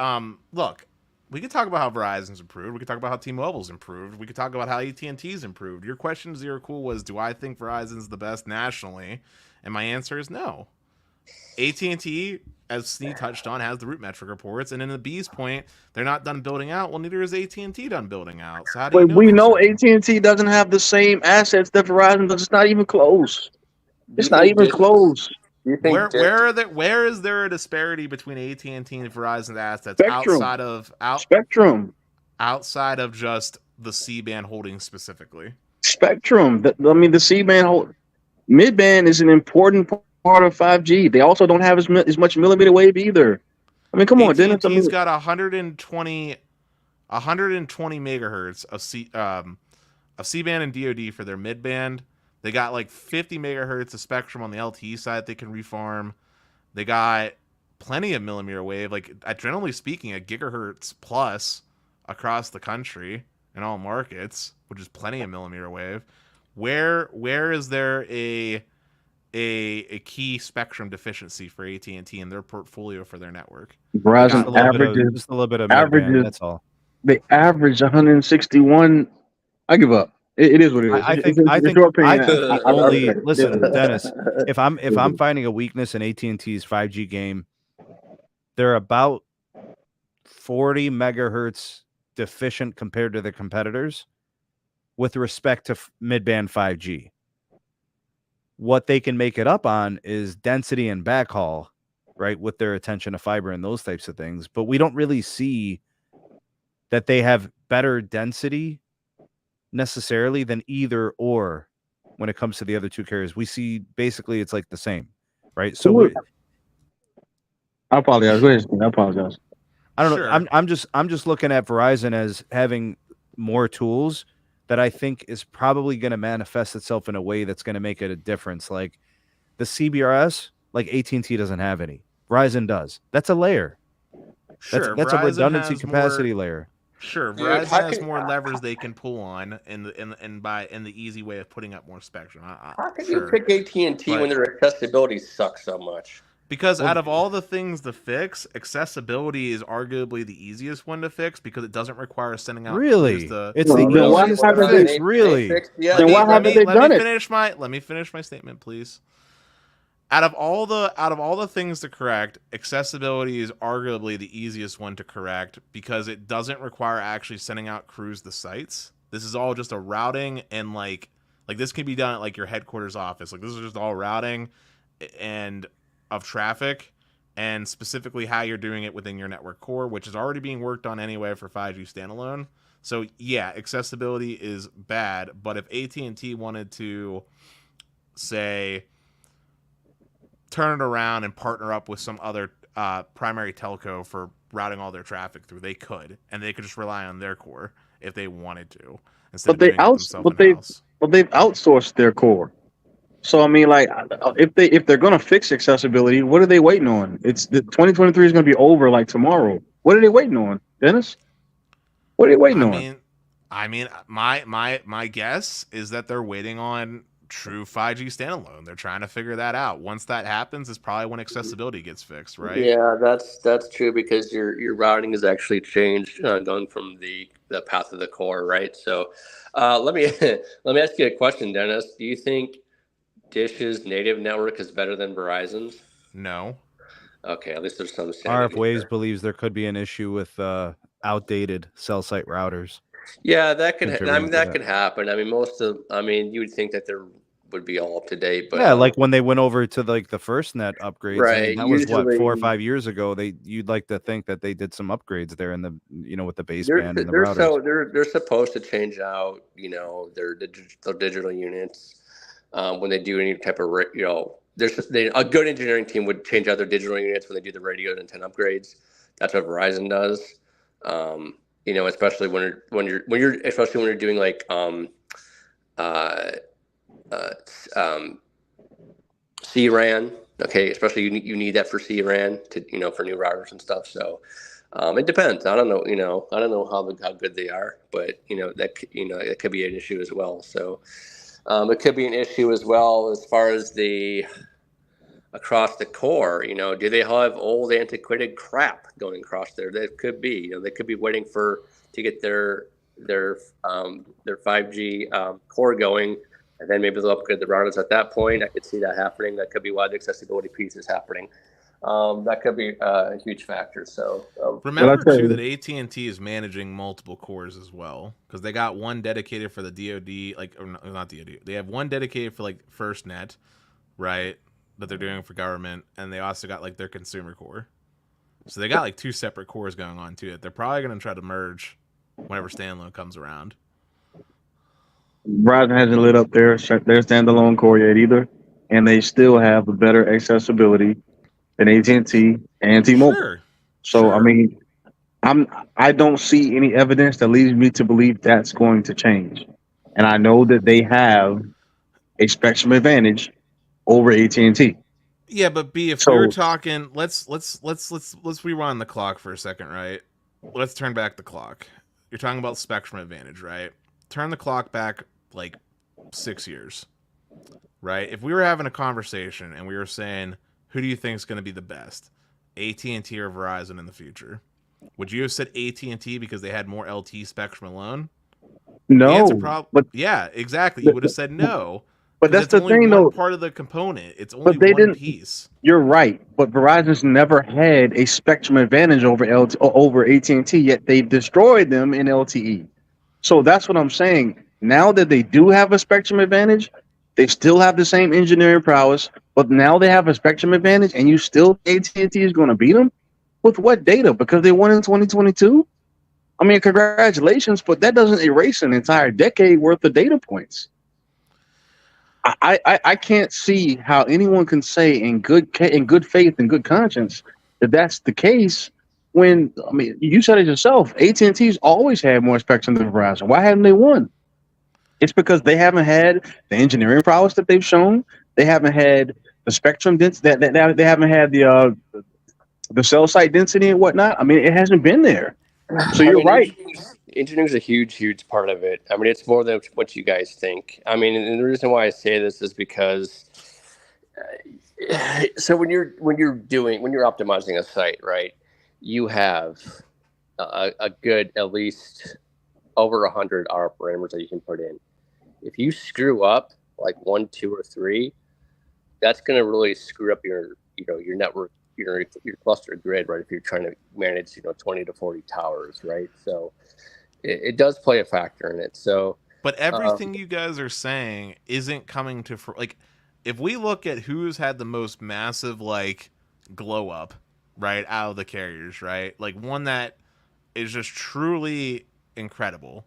Look, we could talk about how Verizon's improved. We could talk about how T-Mobile's improved. We could talk about how AT&T's improved. Your question, Zero Cool, was, do I think Verizon's the best nationally? And my answer is no. AT&T, as Sneed touched on, has the root metric reports, and in the B's point, they're not done building out. Well, neither is AT&T done building out. So how do you know? We for know certain? AT&T doesn't have the same assets that Verizon does. It's not even close. Do It's you not think even Dish? close. Do you think Where is there a disparity between AT&T and Verizon's assets Spectrum. outside of just the C-band holdings specifically? Spectrum. The C-band mid-band is an important part of 5G. They also don't have as much millimeter wave either. I mean, come on, Dennis. AT&T's got 120 megahertz of C-band and DoD for their mid-band. They got like 50 megahertz of spectrum on the LTE side they can refarm. They got plenty of millimeter wave, like generally speaking, a gigahertz plus across the country in all markets, which is plenty of millimeter wave. Where is there a key spectrum deficiency for AT&T in their portfolio for their network? Verizon averages just a little bit of mid-band, that's all. They average 161. I give up. It is what it is. I think only listen, Dennis. If I'm finding a weakness in AT&T's 5G game, they're about 40 megahertz deficient compared to their competitors with respect to mid-band 5G. What they can make it up on is density and backhaul, right, with their attention to fiber and those types of things. But we don't really see that they have better density necessarily than either or when it comes to the other two carriers. We see basically it's like the same, right? So I apologize. Go ahead, I apologize. I don't know. I'm just looking at Verizon as having more tools that I think is probably going to manifest itself in a way that's going to make it a difference. Like the CBRS, like AT&T doesn't have any. Verizon does. That's a layer. Sure, that's a redundancy capacity layer. Sure, Verizon has more levers they can pull on in the easy way of putting up more spectrum. How can you pick AT&T when their accessibility sucks so much? Because out of all the things to fix, accessibility is arguably the easiest one to fix because it doesn't require sending out. Really, it's the easiest to fix. Really, then why haven't they done it? Let me finish my statement, please. Out of all the things to correct, accessibility is arguably the easiest one to correct because it doesn't require actually sending out crews to sites. This is all just a routing and like this can be done at like your headquarters office. Like this is just all routing and of traffic and specifically how you're doing it within your network core, which is already being worked on anyway for 5G standalone. So yeah, accessibility is bad, but if AT&T wanted to say turn it around and partner up with some other primary telco for routing all their traffic through, they could, and they could just rely on their core if they wanted to. But they've outsourced their core. So I mean, like, if they're gonna fix accessibility, what are they waiting on? It's the 2023 is gonna be over like tomorrow. What are they waiting on, Dennis? What are they waiting on? I mean, my guess is that they're waiting on true 5G standalone. They're trying to figure that out. Once that happens, is probably when accessibility gets fixed, right? Yeah, that's true because your routing has actually changed, going from the path of the core, right? So, let me ask you a question, Dennis. Do you think Dish's native network is better than Verizon's? No. Okay, at least there's some. RF believes there could be an issue with outdated cell site routers. Yeah, that could. That could happen. I mean, you would think that there would be all up to date, but yeah, like when they went over to like the FirstNet upgrades, right? I mean, that was what 4 or 5 years ago. You'd like to think that they did some upgrades there in the with the baseband and the routers. They're supposed to change out their digital units when they do any type of a good engineering team would change out their digital units when they do the radio and antenna upgrades. That's what Verizon does. You know, especially especially when you're doing like uh, CRAN. Okay, especially you need that for CRAN to for new routers and stuff. So it depends. I don't know. I don't know how good they are, but that could be an issue as well. So it could be an issue as well as far as the across the core. Do they have old antiquated crap going across there? That could be. They could be waiting to get their 5G core going, and then maybe they'll upgrade the routers at that point. I could see that happening. That could be why the accessibility piece is happening. That could be a huge factor. So remember too that AT&T is managing multiple cores as well, because they got one dedicated for the DoD, or not DoD. They have one dedicated for like FirstNet, right? That they're doing for government, and they also got like their consumer core. So they got like two separate cores going on too. That they're probably going to try to merge whenever standalone comes around. Verizon hasn't lit up their standalone core yet either, and they still have a better accessibility than AT&T and T-Mobile. Sure. So sure. I mean, I don't see any evidence that leads me to believe that's going to change. And I know that they have a spectrum advantage over AT&T. Yeah, but B, if we were talking, let's rewind the clock for a second, right? Let's turn back the clock. You're talking about spectrum advantage, right? Turn the clock back like 6 years, right? If we were having a conversation and we were saying, who do you think is going to be the best, AT&T or Verizon in the future? Would you have said AT&T because they had more LTE spectrum alone? No, but yeah, exactly. You would have said no. But that's the only thing, one though. Part of the component. It's only one piece. You're right, but Verizon's never had a spectrum advantage over AT&T. Yet they've destroyed them in LTE. So that's what I'm saying. Now that they do have a spectrum advantage, they still have the same engineering prowess, but now they have a spectrum advantage, and you still AT&T is going to beat them with what data? Because they won in 2022. I mean, congratulations, but that doesn't erase an entire decade worth of data points. I can't see how anyone can say in good faith and good conscience that that's the case when, I mean, you said it yourself, AT&T's always had more spectrum than Verizon. Why haven't they won? It's because they haven't had the engineering prowess that they've shown. They haven't had the spectrum density, that they haven't had the cell site density and whatnot. I mean, it hasn't been there. So you're right. Engineering is a huge part of it. I mean, it's more than what you guys think. I mean, and the reason why I say this is because so when you're optimizing a site, right, you have a good at least over 100 R parameters that you can put in. If you screw up like 1, 2, or 3, that's going to really screw up your network, your cluster grid, right? If you're trying to manage 20 to 40 towers, right? So it does play a factor in it. So, but everything you guys are saying isn't coming to if we look at who's had the most massive glow up, right, out of the carriers, right, like one that is just truly incredible,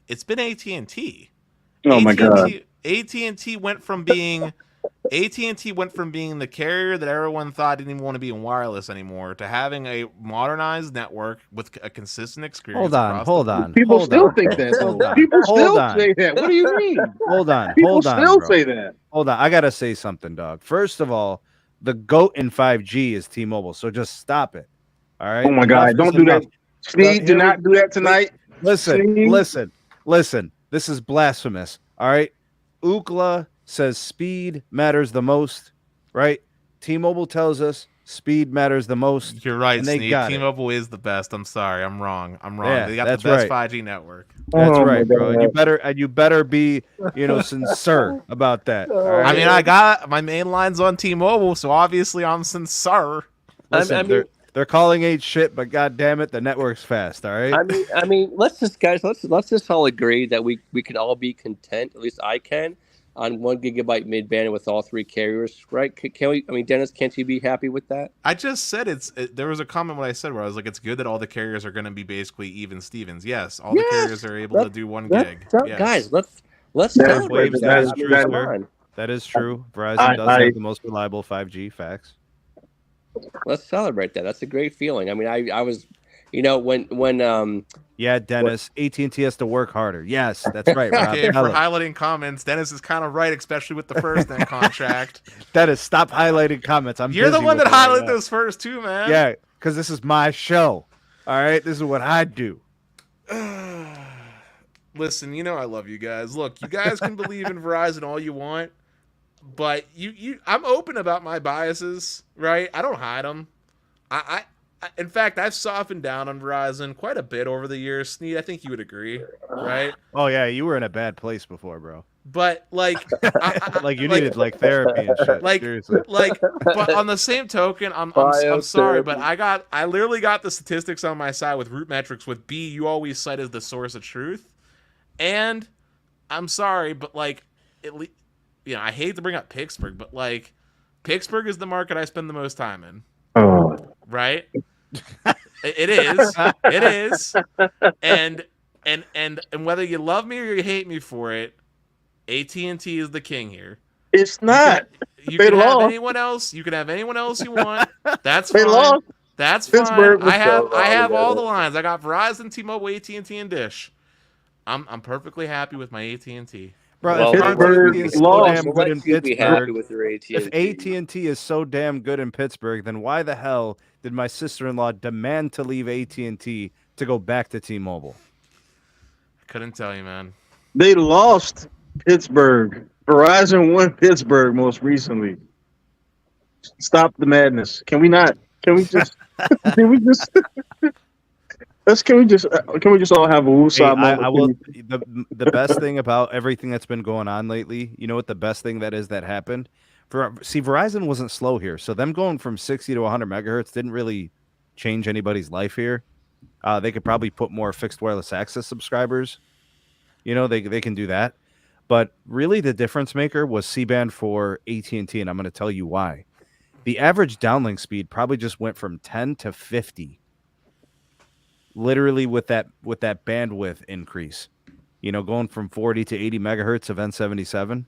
it's been AT&T. Oh my God! AT&T went from being the carrier that everyone thought didn't even want to be in wireless anymore to having a modernized network with a consistent experience. Hold on. People still think that. People still say that. What do you mean? People still say that. Hold on. I gotta say something, dog. First of all, the GOAT in 5G is T-Mobile, so just stop it. All right. Oh my God! Don't do that. Sneed, do not do that tonight. Listen. This is blasphemous. All right. Ookla says speed matters the most, right? T-Mobile tells us speed matters the most. You're right, Sneed. T-Mobile is the best. I'm sorry. I'm wrong. Yeah, they got the best 5G network. That's right, bro. You better be, sincere about that. Right? I mean, I got my main lines on T-Mobile, so obviously I'm sincere. Listen, they're calling it shit, but god damn it, the network's fast. All right. I mean, let's just all agree that we can all be content. At least I can. On 1 gigabyte mid-band with all 3 carriers, right? Can we? I mean, Dennis, can't you be happy with that? I just said there was a comment what I said where I was like, it's good that all the carriers are going to be basically even Stevens. Yes, all the carriers are able to do 1 gig. Yes. Guys, let's celebrate that. That is true. Verizon does have the most reliable 5G. Facts. Let's celebrate that. That's a great feeling. I mean, I was when Yeah, Dennis. AT&T has to work harder. Yes, that's right. Rob. Okay, for Tell him. highlighting comments, Dennis is kind of right, especially with the FirstNet contract. Dennis, stop highlighting comments. You're the busy one with that it right highlighted now. those first too, man. Yeah, because this is my show. All right, this is what I do. Listen, I love you guys. Look, you guys can believe in Verizon all you want, but I'm open about my biases, right? I don't hide them. In fact, I've softened down on Verizon quite a bit over the years. Sneed, I think you would agree, right? Oh yeah, you were in a bad place before, bro. But like, like you needed like therapy and shit. like, Seriously. but on the same token, I'm sorry, but I literally got the statistics on my side with root metrics. With B, you always cite as the source of truth, and I'm sorry, but like, I hate to bring up Pittsburgh, but like, Pittsburgh is the market I spend the most time in. Oh. Right? It is, and whether you love me or you hate me for it, AT&T is the king here. It's not. You can have anyone else. You can have anyone else you want. That's fine. That's fine. Pittsburgh was I have so wrong, all man. the lines. I got Verizon, T-Mobile, AT&T, and Dish. I'm perfectly happy with my AT&T. Bro, Well, if AT&T is so lost. damn we'll good let in you be happy Pittsburgh, with your AT&T. if AT&T is so damn good in Pittsburgh, then why the hell did my sister-in-law demand to leave AT&T to go back to T-Mobile? I couldn't tell you, man. They lost Pittsburgh. Verizon won Pittsburgh most recently. Stop the madness. Can we not? Can we just? Can we just? Can we just all have a woosah moment? I will. The best thing about everything that's been going on lately, you know what the best thing that is that happened? Verizon wasn't slow here, so them going from 60 to 100 megahertz didn't really change anybody's life here. They could probably put more fixed wireless access subscribers. They can do that. But really the difference maker was C-band for AT&T, and I'm going to tell you why. The average downlink speed probably just went from 10 to 50. Literally with that bandwidth increase. Going from 40 to 80 megahertz of N77.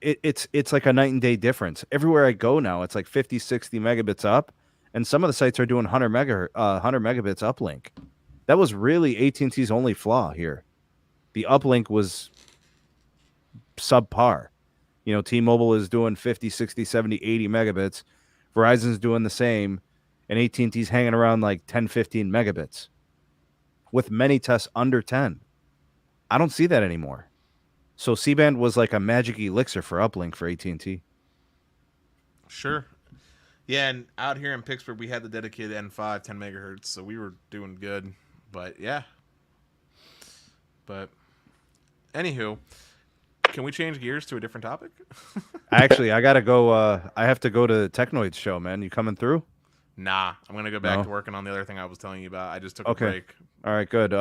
It's like a night and day difference. Everywhere I go now, it's like 50, 60 megabits up, and some of the sites are doing 100 megabits uplink. That was really AT&T's only flaw here. The uplink was subpar. T-Mobile is doing 50, 60, 70, 80 megabits. Verizon's doing the same, and AT&T's hanging around like 10, 15 megabits with many tests under 10. I don't see that anymore. So C-band was like a magic elixir for uplink for AT&T. Sure. Yeah, and out here in Pittsburgh, we had the dedicated N5, 10 megahertz, so we were doing good. But yeah. But anywho, can we change gears to a different topic? Actually, I gotta go. I have to go to Technoid's show, man. You coming through? Nah, I'm gonna go back to working on the other thing I was telling you about. I just took a break. All right, good.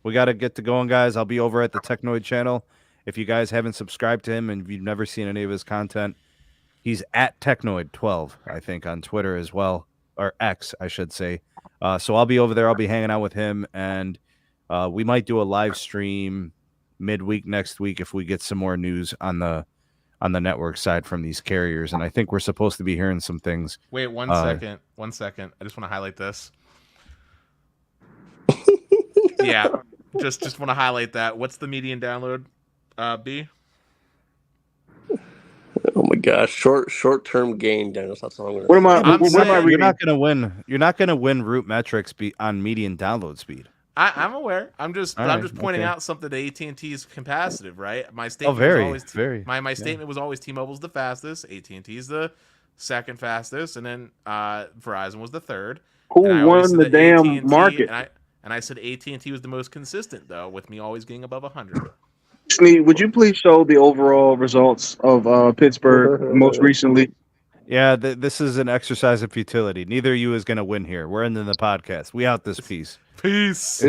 We got to get to going, guys. I'll be over at the Technoid channel. If you guys haven't subscribed to him and if you've never seen any of his content, he's at Technoid12, I think, on Twitter as well, or X, I should say. So I'll be over there. I'll be hanging out with him, and we might do a live stream midweek next week if we get some more news on the network side from these carriers. And I think we're supposed to be hearing some things. Wait, one second. I just want to highlight this. Yeah, just want to highlight that. What's the median download, B? Oh my gosh, short-term gain, Dennis. That's all I'm going to What am I reading? You're not going to win. You're not going to win root metrics on median download speed. I'm aware. I'm just pointing out something that AT&T is capacitive, right? My statement my statement was always T-Mobile's the fastest, AT&T is the second fastest, and then Verizon was the third. Who won the damn market? And I said AT&T was the most consistent, though, with me always being above 100. Sneed, would you please show the overall results of Pittsburgh most recently? Yeah, this is an exercise of futility. Neither of you is going to win here. We're ending the podcast. We out this piece. Peace.